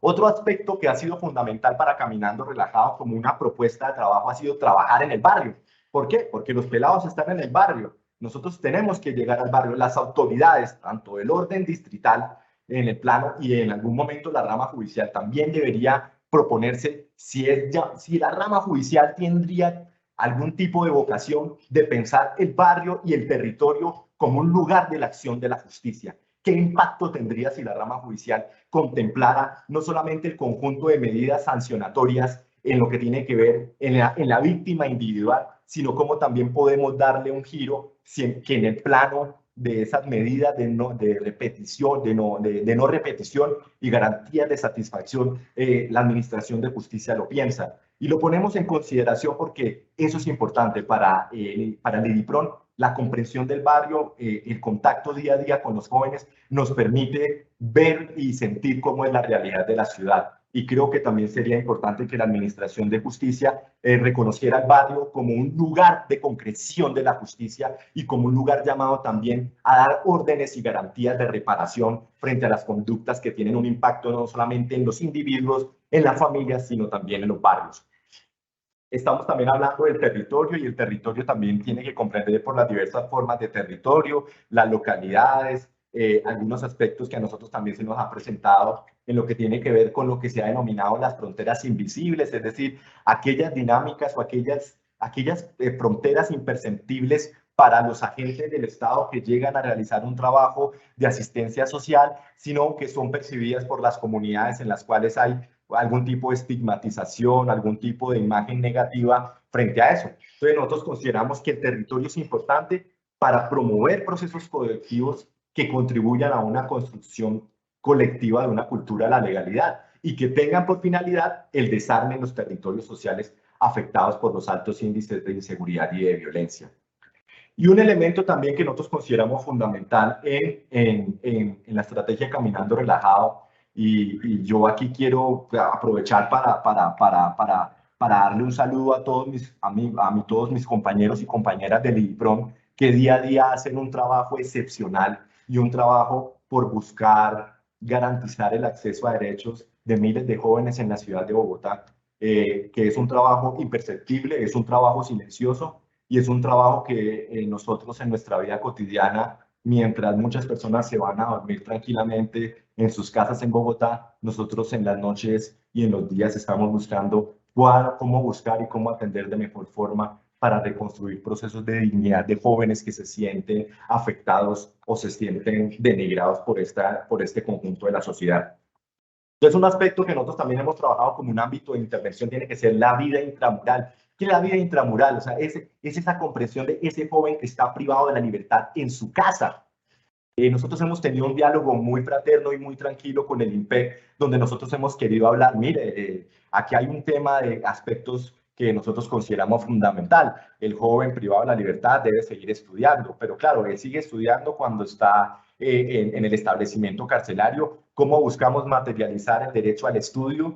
Otro aspecto que ha sido fundamental para Caminando Relajado como una propuesta de trabajo ha sido trabajar en el barrio. ¿Por qué? Porque los pelados están en el barrio. Nosotros tenemos que llegar al barrio. Las autoridades, tanto del orden distrital en el plano y en algún momento la rama judicial, también debería proponerse si la rama judicial tendría algún tipo de vocación de pensar el barrio y el territorio como un lugar de la acción de la justicia. ¿Qué impacto tendría si la rama judicial contemplara no solamente el conjunto de medidas sancionatorias en lo que tiene que ver en la víctima individual, sino cómo también podemos darle un giro que en el plano de esas medidas de no repetición y garantías de satisfacción, la Administración de Justicia lo piensa? Y lo ponemos en consideración porque eso es importante para el IDIPRON. La comprensión del barrio, el contacto día a día con los jóvenes nos permite ver y sentir cómo es la realidad de la ciudad. Y creo que también sería importante que la Administración de Justicia reconociera el barrio como un lugar de concreción de la justicia y como un lugar llamado también a dar órdenes y garantías de reparación frente a las conductas que tienen un impacto no solamente en los individuos, en las familias, sino también en los barrios. Estamos también hablando del territorio, y el territorio también tiene que comprender por las diversas formas de territorio, las localidades, algunos aspectos que a nosotros también se nos ha presentado en lo que tiene que ver con lo que se ha denominado las fronteras invisibles, es decir, aquellas dinámicas o aquellas fronteras imperceptibles para los agentes del Estado que llegan a realizar un trabajo de asistencia social, sino que son percibidas por las comunidades en las cuales hay algún tipo de estigmatización, algún tipo de imagen negativa frente a eso. Entonces nosotros consideramos que el territorio es importante para promover procesos colectivos que contribuyan a una construcción colectiva de una cultura de la legalidad y que tengan por finalidad el desarme en los territorios sociales afectados por los altos índices de inseguridad y de violencia. Y un elemento también que nosotros consideramos fundamental en la estrategia Caminando Relajado, y yo aquí quiero aprovechar para darle un saludo a todos todos mis compañeros y compañeras del IDIPROM, que día a día hacen un trabajo excepcional y un trabajo por buscar garantizar el acceso a derechos de miles de jóvenes en la ciudad de Bogotá, que es un trabajo imperceptible, es un trabajo silencioso, y es un trabajo que nosotros en nuestra vida cotidiana, mientras muchas personas se van a dormir tranquilamente en sus casas en Bogotá, nosotros en las noches y en los días estamos buscando cómo buscar y cómo atender de mejor forma para reconstruir procesos de dignidad de jóvenes que se sienten afectados o se sienten denigrados por este conjunto de la sociedad. Entonces, un aspecto que nosotros también hemos trabajado como un ámbito de intervención tiene que ser la vida intramural. ¿Qué es la vida intramural? O sea, es esa comprensión de ese joven que está privado de la libertad en su casa. Nosotros hemos tenido un diálogo muy fraterno y muy tranquilo con el IMPEC, donde nosotros hemos querido hablar, mire, aquí hay un tema de aspectos que nosotros consideramos fundamental. El joven privado de la libertad debe seguir estudiando, pero claro, él sigue estudiando cuando está en el establecimiento carcelario. ¿Cómo buscamos materializar el derecho al estudio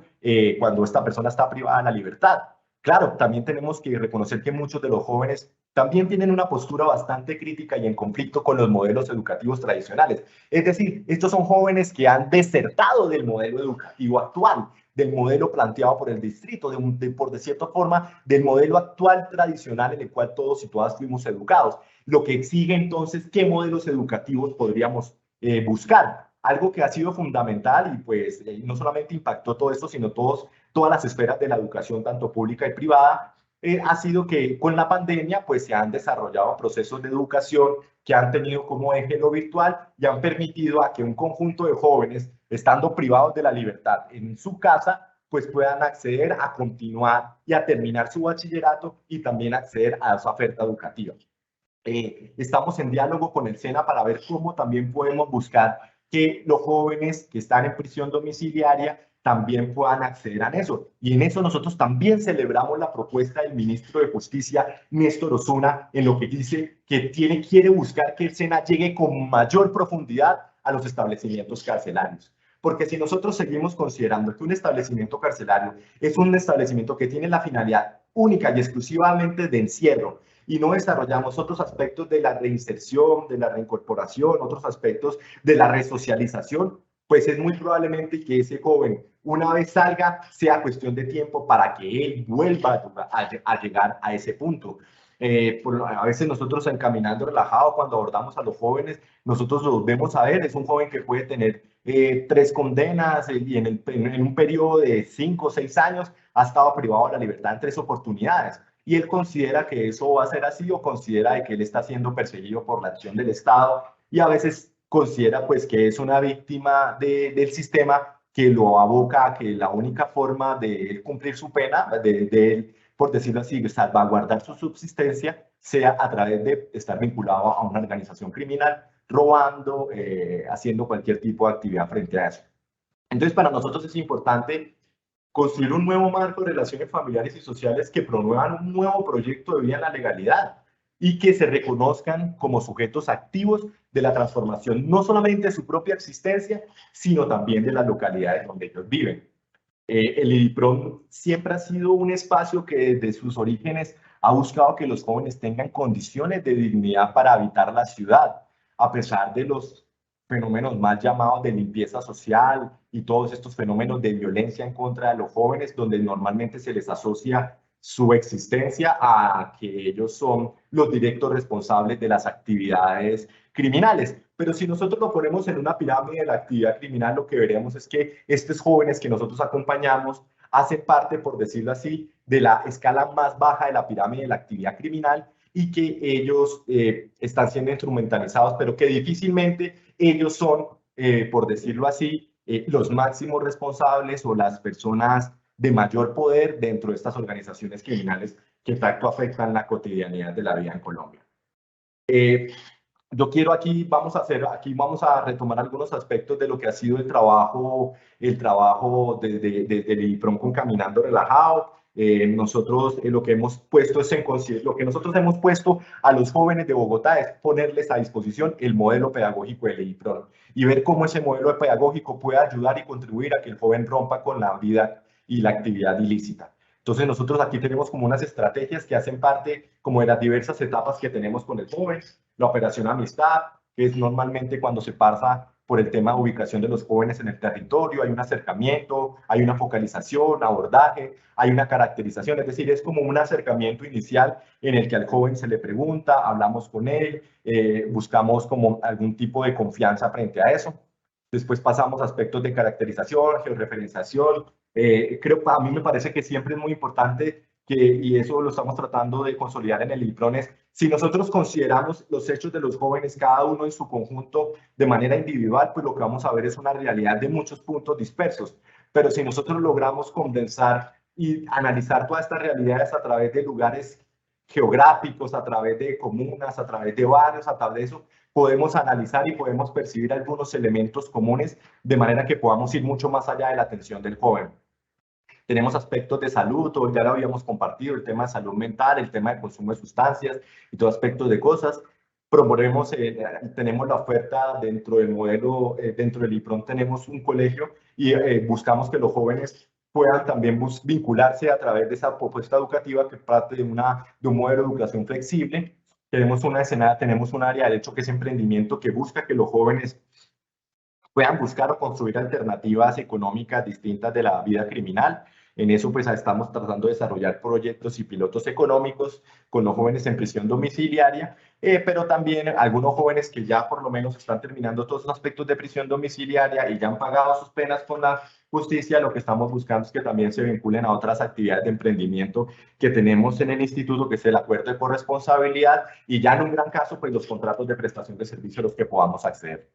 cuando esta persona está privada de la libertad? Claro, también tenemos que reconocer que muchos de los jóvenes también tienen una postura bastante crítica y en conflicto con los modelos educativos tradicionales. Es decir, estos son jóvenes que han desertado del modelo educativo actual, del modelo planteado por el distrito, por de cierta forma, del modelo actual tradicional en el cual todos y todas fuimos educados. Lo que exige entonces qué modelos educativos podríamos buscar. Algo que ha sido fundamental y pues no solamente impactó todo esto, sino todas las esferas de la educación, tanto pública y privada, ha sido que con la pandemia pues se han desarrollado procesos de educación que han tenido como eje lo virtual y han permitido a que un conjunto de jóvenes, estando privados de la libertad en su casa, pues puedan acceder a continuar y a terminar su bachillerato y también acceder a esa oferta educativa. Estamos en diálogo con el SENA para ver cómo también podemos buscar que los jóvenes que están en prisión domiciliaria también puedan acceder a eso. Y en eso nosotros también celebramos la propuesta del ministro de Justicia, Néstor Osuna, en lo que dice que quiere buscar que el SENA llegue con mayor profundidad a los establecimientos carcelarios. Porque si nosotros seguimos considerando que un establecimiento carcelario es un establecimiento que tiene la finalidad única y exclusivamente de encierro, y no desarrollamos otros aspectos de la reinserción, de la reincorporación, otros aspectos de la resocialización, pues es muy probablemente que ese joven, una vez salga, sea cuestión de tiempo para que él vuelva a llegar a ese punto. A veces nosotros en Caminando Relajado, cuando abordamos a los jóvenes, nosotros los vemos a ver, es un joven que puede tener 3 condenas y en un periodo de 5 o 6 años ha estado privado de la libertad en 3 oportunidades. Y él considera que eso va a ser así o considera que él está siendo perseguido por la acción del Estado y a veces considera pues que es una víctima del sistema que lo aboca a que la única forma de él cumplir su pena, de él, por decirlo así, salvaguardar su subsistencia, sea a través de estar vinculado a una organización criminal, robando, haciendo cualquier tipo de actividad frente a eso. Entonces, para nosotros es importante construir un nuevo marco de relaciones familiares y sociales que promuevan un nuevo proyecto de vida en la legalidad y que se reconozcan como sujetos activos de la transformación, no solamente de su propia existencia, sino también de las localidades donde ellos viven. El IDIPROM siempre ha sido un espacio que desde sus orígenes ha buscado que los jóvenes tengan condiciones de dignidad para habitar la ciudad, a pesar de los fenómenos más llamados de limpieza social y todos estos fenómenos de violencia en contra de los jóvenes, donde normalmente se les asocia su existencia a que ellos son los directos responsables de las actividades criminales. Pero si nosotros lo ponemos en una pirámide de la actividad criminal, lo que veremos es que estos jóvenes que nosotros acompañamos hacen parte, por decirlo así, de la escala más baja de la pirámide de la actividad criminal y que ellos están siendo instrumentalizados, pero que difícilmente ellos son, por decirlo así, los máximos responsables o las personas de mayor poder dentro de estas organizaciones criminales que tanto afectan la cotidianidad de la vida en Colombia. Yo quiero aquí vamos a retomar algunos aspectos de lo que ha sido el trabajo desde el IPRON con Caminando Relajado. Nosotros lo que hemos puesto lo que nosotros hemos puesto a los jóvenes de Bogotá es ponerles a disposición el modelo pedagógico del IPRON y ver cómo ese modelo pedagógico puede ayudar y contribuir a que el joven rompa con la vida y la actividad ilícita. Entonces nosotros aquí tenemos como unas estrategias que hacen parte como de las diversas etapas que tenemos con el joven. La operación amistad, que es normalmente cuando se pasa por el tema de ubicación de los jóvenes en el territorio, hay un acercamiento, hay una focalización, abordaje, hay una caracterización, es decir, es como un acercamiento inicial en el que al joven se le pregunta, hablamos con él, buscamos como algún tipo de confianza frente a eso. Después pasamos a aspectos de caracterización, georreferenciación. A mí me parece que siempre es muy importante y eso lo estamos tratando de consolidar en el IPRON, es si nosotros consideramos los hechos de los jóvenes, cada uno en su conjunto, de manera individual, pues lo que vamos a ver es una realidad de muchos puntos dispersos. Pero si nosotros logramos condensar y analizar todas estas realidades a través de lugares geográficos, a través de comunas, a través de barrios, a través de eso, podemos analizar y podemos percibir algunos elementos comunes de manera que podamos ir mucho más allá de la atención del joven. Tenemos aspectos de salud, ya lo habíamos compartido, el tema de salud mental, el tema de consumo de sustancias y todo aspecto de cosas. Promovemos, tenemos la oferta dentro del modelo, dentro del IPRON tenemos un colegio y buscamos que los jóvenes puedan también vincularse a través de esa propuesta educativa que parte de un modelo de educación flexible. Tenemos un área de hecho que es emprendimiento que busca que los jóvenes puedan buscar o construir alternativas económicas distintas de la vida criminal. En eso pues estamos tratando de desarrollar proyectos y pilotos económicos con los jóvenes en prisión domiciliaria, pero también algunos jóvenes que ya por lo menos están terminando todos los aspectos de prisión domiciliaria y ya han pagado sus penas con la justicia. Lo que estamos buscando es que también se vinculen a otras actividades de emprendimiento que tenemos en el instituto, que es el acuerdo de corresponsabilidad y ya en un gran caso pues los contratos de prestación de servicios a los que podamos acceder.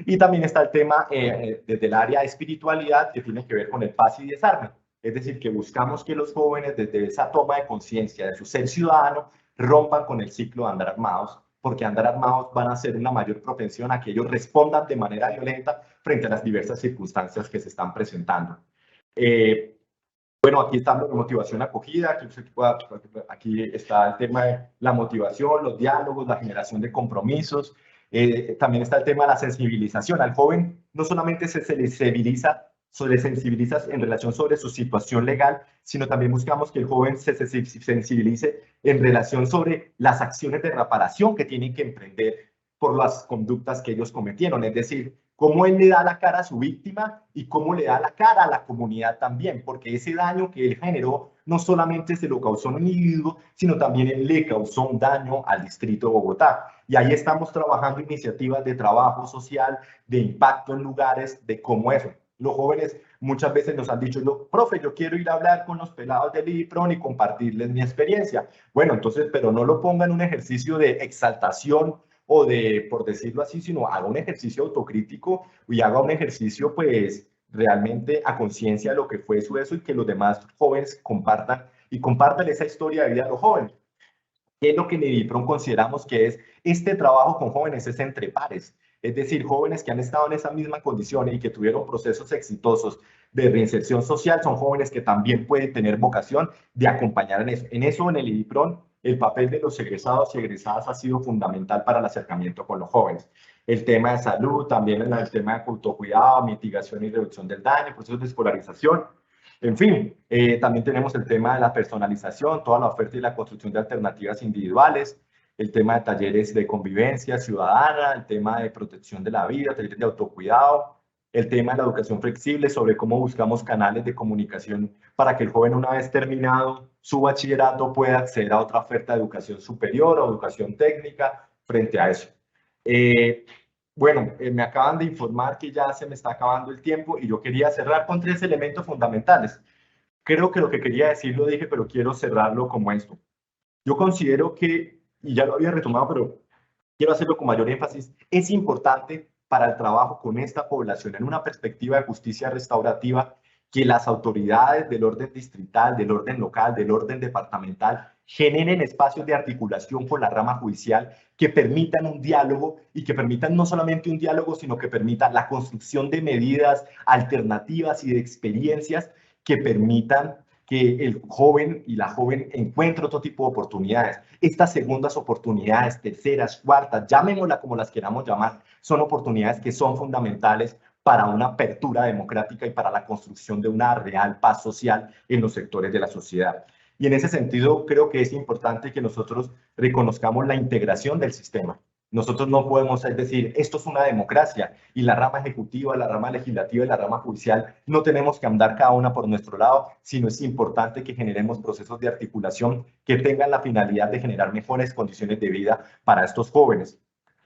Y también está el tema desde el área de espiritualidad que tiene que ver con el paz y desarme. Es decir, que buscamos que los jóvenes desde esa toma de conciencia de su ser ciudadano rompan con el ciclo de andar armados, porque andar armados van a ser una mayor propensión a que ellos respondan de manera violenta frente a las diversas circunstancias que se están presentando. Bueno, aquí está la motivación acogida, aquí está el tema de la motivación, los diálogos, la generación de compromisos. También está el tema de la sensibilización. Al joven no solamente se le sensibiliza en relación sobre su situación legal, sino también buscamos que el joven se sensibilice en relación sobre las acciones de reparación que tienen que emprender por las conductas que ellos cometieron. Es decir, cómo él le da la cara a su víctima y cómo le da la cara a la comunidad también, porque ese daño que él generó no solamente se lo causó a un individuo, sino también él le causó un daño al distrito de Bogotá. Y ahí estamos trabajando iniciativas de trabajo social, de impacto en lugares, de cómo eso. Los jóvenes muchas veces nos han dicho, profe, yo quiero ir a hablar con los pelados del IPRON y compartirles mi experiencia. Bueno, entonces, pero no lo ponga en un ejercicio de exaltación o de, por decirlo así, sino haga un ejercicio autocrítico y haga un ejercicio, pues, realmente a conciencia de lo que fue eso y que los demás jóvenes compartan esa historia de vida a los jóvenes. ¿Qué es lo que en el IPRON consideramos que es este trabajo con jóvenes? Es entre pares, es decir, jóvenes que han estado en esa misma condición y que tuvieron procesos exitosos de reinserción social, son jóvenes que también pueden tener vocación de acompañar en eso. En eso, en el IPRON, el papel de los egresados y egresadas ha sido fundamental para el acercamiento con los jóvenes. El tema de salud, también el tema de autocuidado, mitigación y reducción del daño, procesos de escolarización. En fin, también tenemos el tema de la personalización, toda la oferta y la construcción de alternativas individuales, el tema de talleres de convivencia ciudadana, el tema de protección de la vida, talleres de autocuidado, el tema de la educación flexible, sobre cómo buscamos canales de comunicación para que el joven, una vez terminado su bachillerato, pueda acceder a otra oferta de educación superior o educación técnica frente a eso. Bueno, me acaban de informar que ya se me está acabando el tiempo y yo quería cerrar con 3 elementos fundamentales. Creo que lo que quería decir lo dije, pero quiero cerrarlo como esto. Yo considero que, y ya lo había retomado, pero quiero hacerlo con mayor énfasis, es importante para el trabajo con esta población en una perspectiva de justicia restaurativa, que las autoridades del orden distrital, del orden local, del orden departamental generen espacios de articulación con la rama judicial que permitan un diálogo y que permitan no solamente un diálogo, sino que permitan la construcción de medidas alternativas y de experiencias que permitan que el joven y la joven encuentren otro tipo de oportunidades. Estas segundas oportunidades, terceras, cuartas, llamémoslas como las queramos llamar, son oportunidades que son fundamentales para una apertura democrática y para la construcción de una real paz social en los sectores de la sociedad. Y en ese sentido, creo que es importante que nosotros reconozcamos la integración del sistema. Nosotros no podemos decir, esto es una democracia y la rama ejecutiva, la rama legislativa y la rama judicial no tenemos que andar cada una por nuestro lado, sino es importante que generemos procesos de articulación que tengan la finalidad de generar mejores condiciones de vida para estos jóvenes.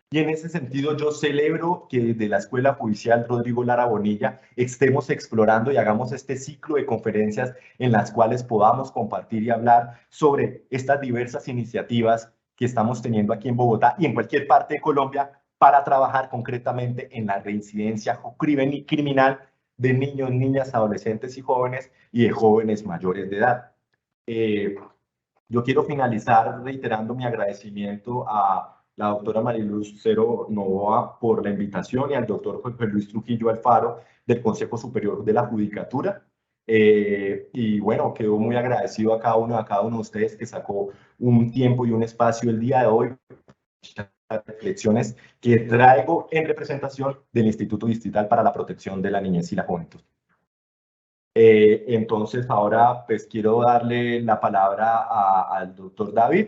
Y en ese sentido yo celebro que desde la Escuela Judicial Rodrigo Lara Bonilla estemos explorando y hagamos este ciclo de conferencias en las cuales podamos compartir y hablar sobre estas diversas iniciativas que estamos teniendo aquí en Bogotá y en cualquier parte de Colombia para trabajar concretamente en la reincidencia criminal de niños, niñas, adolescentes y jóvenes y de jóvenes mayores de edad. Yo quiero finalizar reiterando mi agradecimiento a la doctora Mariluz Lucero Novoa por la invitación y al doctor Jorge Luis Trujillo Alfaro del Consejo Superior de la Judicatura. Y bueno, quedo muy agradecido a cada uno de ustedes que sacó un tiempo y un espacio el día de hoy. Las reflexiones que traigo en representación del Instituto Distrital para la Protección de la Niñez y la Juventud. Entonces ahora pues quiero darle la palabra al doctor David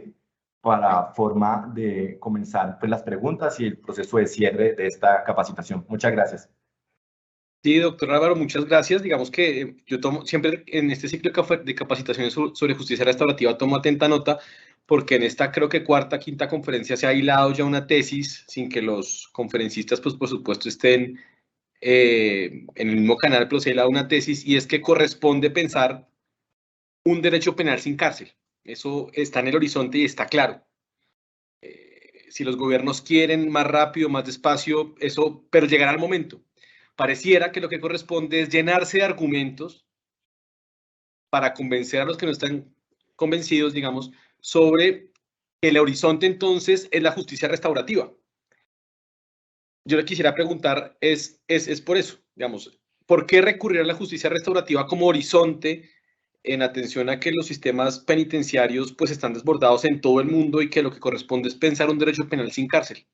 para forma de comenzar pues, las preguntas y el proceso de cierre de esta capacitación. Muchas gracias.
Sí, doctor Álvaro, muchas gracias. Digamos que yo tomo siempre en este ciclo de capacitaciones sobre justicia restaurativa, tomo atenta nota, porque en esta creo que cuarta, quinta conferencia se ha hilado ya una tesis sin que los conferencistas, pues por supuesto, estén en el mismo canal, pero se ha hilado una tesis y es que corresponde pensar un derecho penal sin cárcel. Eso está en el horizonte y está claro. Si los gobiernos quieren más rápido, más despacio, eso, pero llegará el momento. Pareciera que lo que corresponde es llenarse de argumentos para convencer a los que no están convencidos, digamos, sobre que el horizonte entonces es la justicia restaurativa. Yo le quisiera preguntar, es por eso, digamos, ¿por qué recurrir a la justicia restaurativa como horizonte en atención a que los sistemas penitenciarios pues están desbordados en todo el mundo y que lo que corresponde es pensar un derecho penal sin cárcel?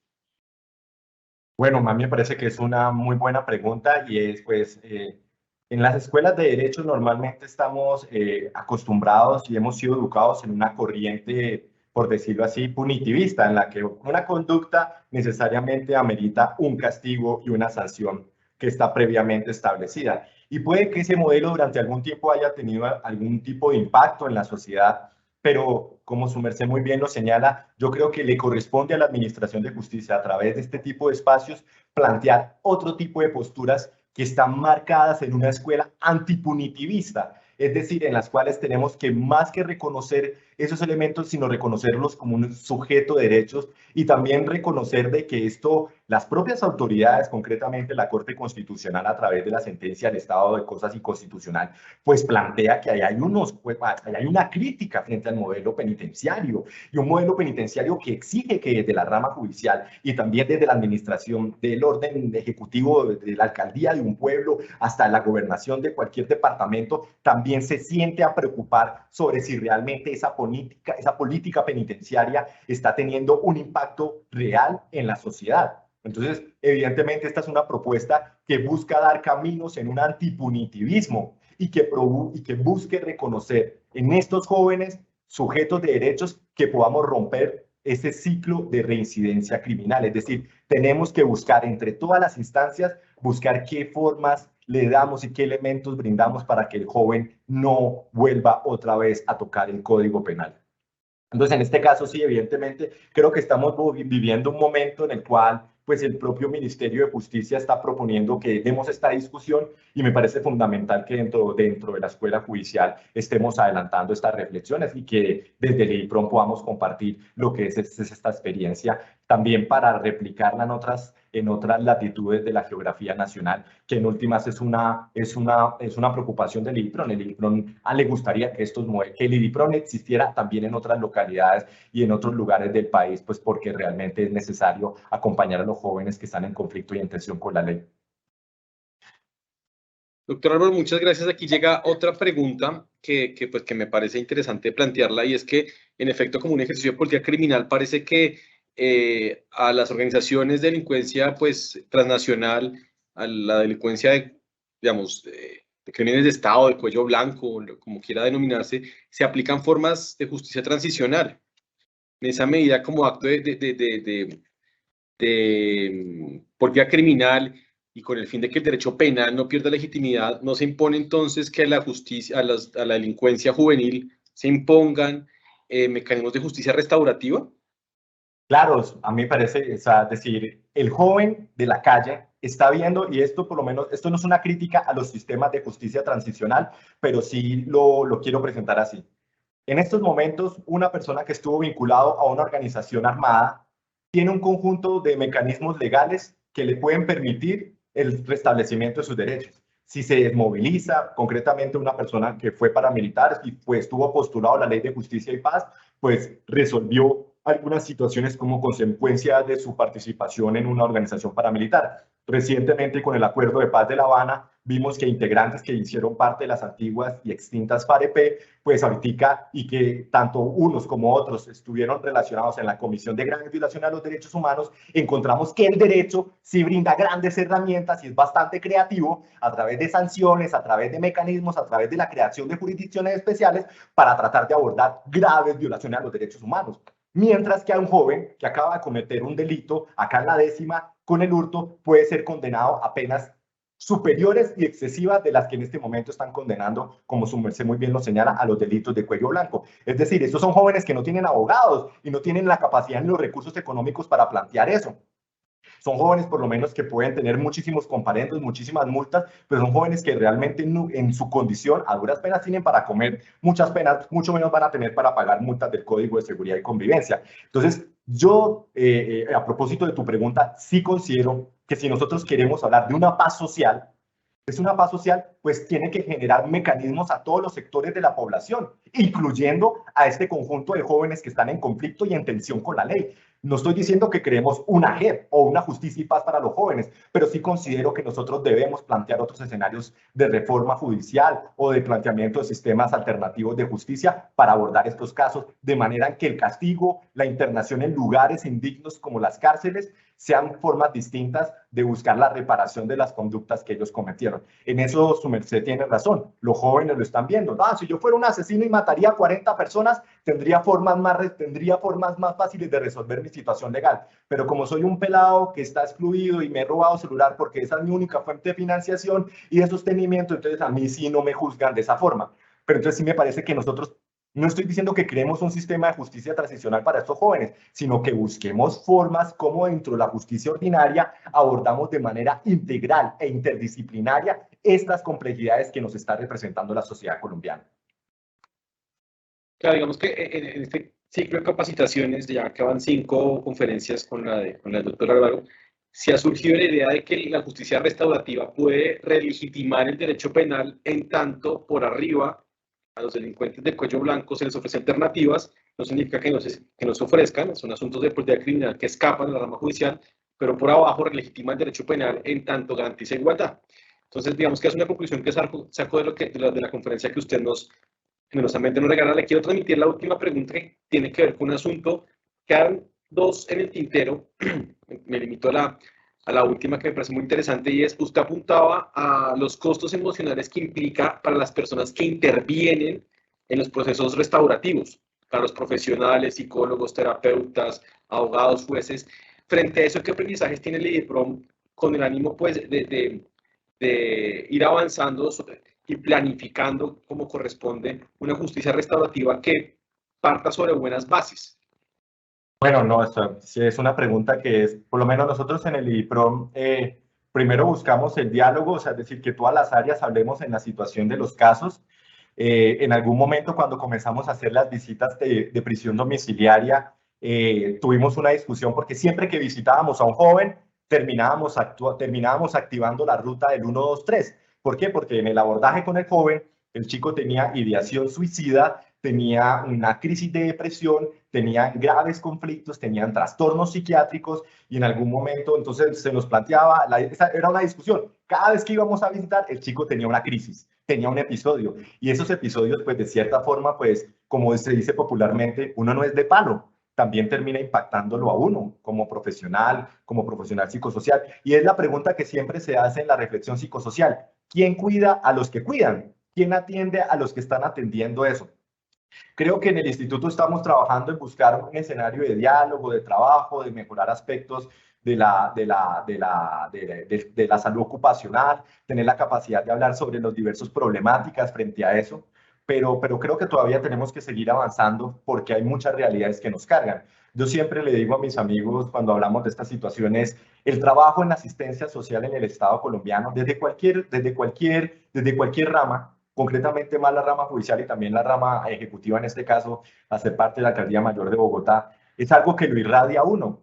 Bueno, a mí me parece que es una muy buena pregunta y es pues en las escuelas de derecho normalmente estamos acostumbrados y hemos sido educados en una corriente, por decirlo así, punitivista, en la que una conducta necesariamente amerita un castigo y una sanción que está previamente establecida. Y puede que ese modelo durante algún tiempo haya tenido algún tipo de impacto en la sociedad, pero como su merced muy bien lo señala, yo creo que le corresponde a la Administración de Justicia a través de este tipo de espacios plantear otro tipo de posturas que están marcadas en una escuela antipunitivista, es decir, en las cuales tenemos que más que reconocer esos elementos, sino reconocerlos como un sujeto de derechos y también reconocer de que esto, las propias autoridades, concretamente la Corte Constitucional a través de la sentencia del Estado de Cosas Inconstitucional, pues plantea que hay una crítica frente al modelo penitenciario y un modelo penitenciario que exige que desde la rama judicial y también desde la administración del orden ejecutivo de la alcaldía de un pueblo hasta la gobernación de cualquier departamento, también se siente a preocupar sobre si realmente esa política penitenciaria está teniendo un impacto real en la sociedad. Entonces, evidentemente, esta es una propuesta que busca dar caminos en un antipunitivismo y que busque reconocer en estos jóvenes sujetos de derechos que podamos romper ese ciclo de reincidencia criminal. Es decir, tenemos que buscar entre todas las instancias, buscar qué formas le damos y qué elementos brindamos para que el joven no vuelva otra vez a tocar el Código Penal. Entonces, en este caso, sí, evidentemente, creo que estamos viviendo un momento en el cual pues el propio Ministerio de Justicia está proponiendo que demos esta discusión y me parece fundamental que dentro de la escuela judicial estemos adelantando estas reflexiones y que desde el IPROM podamos compartir lo que es esta experiencia también para replicarla en otras latitudes de la geografía nacional, que en últimas es una preocupación del IDIPRON. El IDIPRON le gustaría que el IDIPRON existiera también en otras localidades y en otros lugares del país, pues porque realmente es necesario acompañar a los jóvenes que están en conflicto y en tensión con la ley.
Doctor Álvaro, muchas gracias. Aquí llega otra pregunta que me parece interesante plantearla, y es que, en efecto, como un ejercicio de política criminal, parece que a las organizaciones de delincuencia transnacional, a la delincuencia de crímenes de Estado, de cuello blanco, como quiera denominarse, se aplican formas de justicia transicional. En esa medida, como acto de política criminal, y con el fin de que el derecho penal no pierda legitimidad, ¿no se impone entonces que a la justicia, a la delincuencia juvenil se impongan mecanismos de justicia restaurativa?
Claro, a mí me parece, o sea, decir, el joven de la calle está viendo, y esto por lo menos, esto no es una crítica a los sistemas de justicia transicional, pero sí lo quiero presentar así. En estos momentos, una persona que estuvo vinculado a una organización armada tiene un conjunto de mecanismos legales que le pueden permitir el restablecimiento de sus derechos. Si se desmoviliza, concretamente una persona que fue paramilitar y pues estuvo postulado a la Ley de Justicia y Paz, pues resolvió algunas situaciones como consecuencia de su participación en una organización paramilitar. Recientemente, con el Acuerdo de Paz de La Habana, vimos que integrantes que hicieron parte de las antiguas y extintas FAREP, pues ahorita, y que tanto unos como otros estuvieron relacionados en la Comisión de Graves Violaciones a los Derechos Humanos, encontramos que el derecho sí brinda grandes herramientas y es bastante creativo a través de sanciones, a través de mecanismos, a través de la creación de jurisdicciones especiales para tratar de abordar graves violaciones a los derechos humanos. Mientras que a un joven que acaba de cometer un delito, acá en la 10ª, con el hurto, puede ser condenado a penas superiores y excesivas de las que en este momento están condenando, como su merced muy bien lo señala, a los delitos de cuello blanco. Es decir, estos son jóvenes que no tienen abogados y no tienen la capacidad ni los recursos económicos para plantear eso. Son jóvenes por lo menos que pueden tener muchísimos comparendos, muchísimas multas, pero son jóvenes que realmente en su condición a duras penas tienen para comer muchas penas, mucho menos van a tener para pagar multas del Código de Seguridad y Convivencia. Entonces, yo, a propósito de tu pregunta, sí considero que si nosotros queremos hablar de una paz social, es una paz social, pues tiene que generar mecanismos a todos los sectores de la población, incluyendo a este conjunto de jóvenes que están en conflicto y en tensión con la ley. No estoy diciendo que creemos una JEP o una justicia y paz para los jóvenes, pero sí considero que nosotros debemos plantear otros escenarios de reforma judicial o de planteamiento de sistemas alternativos de justicia para abordar estos casos, de manera en que el castigo, la internación en lugares indignos como las cárceles, sean formas distintas de buscar la reparación de las conductas que ellos cometieron. En eso su merced tiene razón, los jóvenes lo están viendo. Si yo fuera un asesino y mataría a 40 personas, tendría formas más fáciles de resolver mi situación legal. Pero como soy un pelado que está excluido y me he robado celular porque esa es mi única fuente de financiación y de sostenimiento, entonces a mí sí no me juzgan de esa forma. Pero entonces sí me parece que nosotros, no estoy diciendo que creemos un sistema de justicia transicional para estos jóvenes, sino que busquemos formas como dentro de la justicia ordinaria abordamos de manera integral e interdisciplinaria estas complejidades que nos está representando la sociedad colombiana.
Claro, digamos que en este ciclo de capacitaciones, ya que van 5 conferencias con la del doctor Álvaro, se ha surgido la idea de que la justicia restaurativa puede relegitimar el derecho penal, en tanto por arriba a los delincuentes de cuello blanco se les ofrece alternativas. No significa que no se ofrezcan, son asuntos de política criminal que escapan de la rama judicial, pero por abajo relegitima el derecho penal en tanto garantiza igualdad. Entonces, digamos que es una conclusión que saco de la conferencia que usted generosamente nos regala. Le quiero transmitir la última pregunta, que tiene que ver con un asunto. Quedan 2 en el tintero. Me limito a la última, que me parece muy interesante, y es: usted apuntaba a los costos emocionales que implica para las personas que intervienen en los procesos restaurativos, para los profesionales, psicólogos, terapeutas, abogados, jueces. Frente a eso, ¿qué aprendizajes tiene el IDIPROM con el ánimo de ir avanzando y planificando como corresponde una justicia restaurativa que parta sobre buenas bases?
Bueno, no, esto sí es una pregunta que es, por lo menos nosotros en el IDIPROM, primero buscamos el diálogo, o sea, es decir, que todas las áreas hablemos en la situación de los casos. En algún momento, cuando comenzamos a hacer las visitas de prisión domiciliaria, tuvimos una discusión porque siempre que visitábamos a un joven, terminábamos activando la ruta del 123. ¿Por qué? Porque en el abordaje con el joven, el chico tenía ideación suicida, tenía una crisis de depresión, tenían graves conflictos, tenían trastornos psiquiátricos y en algún momento entonces se nos planteaba, era una discusión, cada vez que íbamos a visitar el chico tenía una crisis, tenía un episodio y esos episodios pues de cierta forma pues como se dice popularmente, uno no es de palo, también termina impactándolo a uno como profesional psicosocial. Y es la pregunta que siempre se hace en la reflexión psicosocial. ¿Quién cuida a los que cuidan? ¿Quién atiende a los que están atendiendo eso? Creo que en el instituto estamos trabajando en buscar un escenario de diálogo, de trabajo, de mejorar aspectos de la salud ocupacional, tener la capacidad de hablar sobre las diversas problemáticas frente a eso, pero creo que todavía tenemos que seguir avanzando porque hay muchas realidades que nos cargan. Yo siempre le digo a mis amigos cuando hablamos de estas situaciones, el trabajo en la asistencia social en el Estado colombiano, desde cualquier rama, concretamente más la rama judicial y también la rama ejecutiva, en este caso, hacer parte de la Alcaldía Mayor de Bogotá, es algo que lo irradia a uno.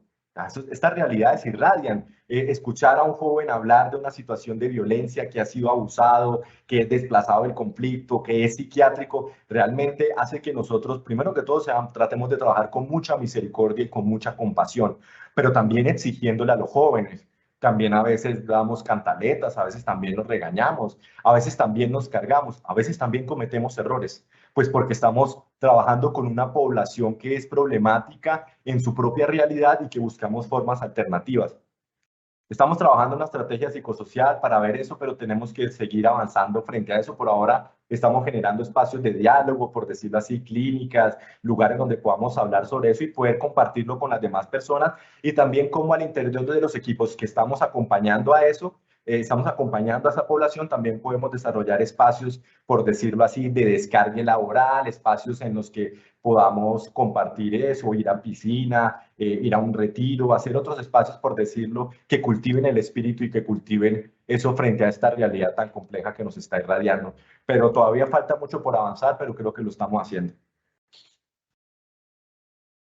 Estas realidades irradian. Escuchar a un joven hablar de una situación de violencia, que ha sido abusado, que es desplazado del conflicto, que es psiquiátrico, realmente hace que nosotros, primero que todo, tratemos de trabajar con mucha misericordia y con mucha compasión, pero también exigiéndole a los jóvenes. También a veces damos cantaletas, a veces también nos regañamos, a veces también nos cargamos, a veces también cometemos errores, pues porque estamos trabajando con una población que es problemática en su propia realidad y que buscamos formas alternativas. Estamos trabajando en una estrategia psicosocial para ver eso, pero tenemos que seguir avanzando frente a eso. Por ahora estamos generando espacios de diálogo, por decirlo así, clínicas, lugares donde podamos hablar sobre eso y poder compartirlo con las demás personas y también como al interior de los equipos que estamos acompañando a eso, estamos acompañando a esa población, también podemos desarrollar espacios, por decirlo así, de descargue laboral, espacios en los que podamos compartir eso, ir a piscina, ir a un retiro, hacer otros espacios, por decirlo, que cultiven el espíritu y que cultiven eso frente a esta realidad tan compleja que nos está irradiando. Pero todavía falta mucho por avanzar, pero creo que lo estamos haciendo.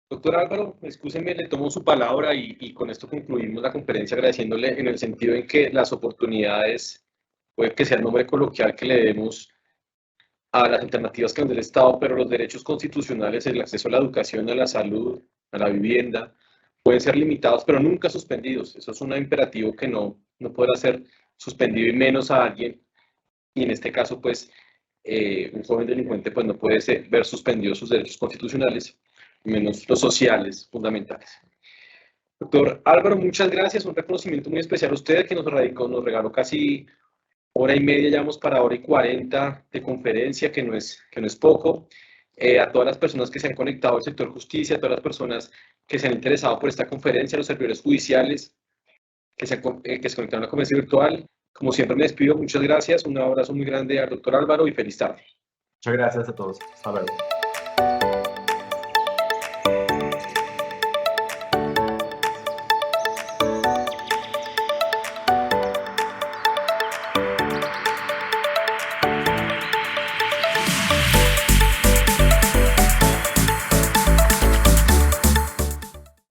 Doctor Álvaro, excúseme, le tomo su palabra y con esto concluimos la conferencia agradeciéndole en el sentido en que las oportunidades, puede que sea el nombre coloquial que le demos a las alternativas que nos da el Estado, pero los derechos constitucionales, el acceso a la educación, a la salud, a la vivienda, pueden ser limitados, pero nunca suspendidos. Eso es un imperativo que no podrá ser suspendido y menos a alguien. Y en este caso, pues, un joven delincuente pues, no puede ver suspendidos sus derechos constitucionales, menos los sociales fundamentales. Doctor Álvaro, muchas gracias. Un reconocimiento muy especial a usted que nos regaló casi hora y media, llevamos para hora y 40 de conferencia, que no es poco. A todas las personas que se han conectado al sector justicia, a todas las personas que se han interesado por esta conferencia, a los servidores judiciales que se conectaron a la conferencia virtual. Como siempre me despido, muchas gracias, un abrazo muy grande al doctor Álvaro y feliz tarde.
Muchas gracias a todos. Hasta luego.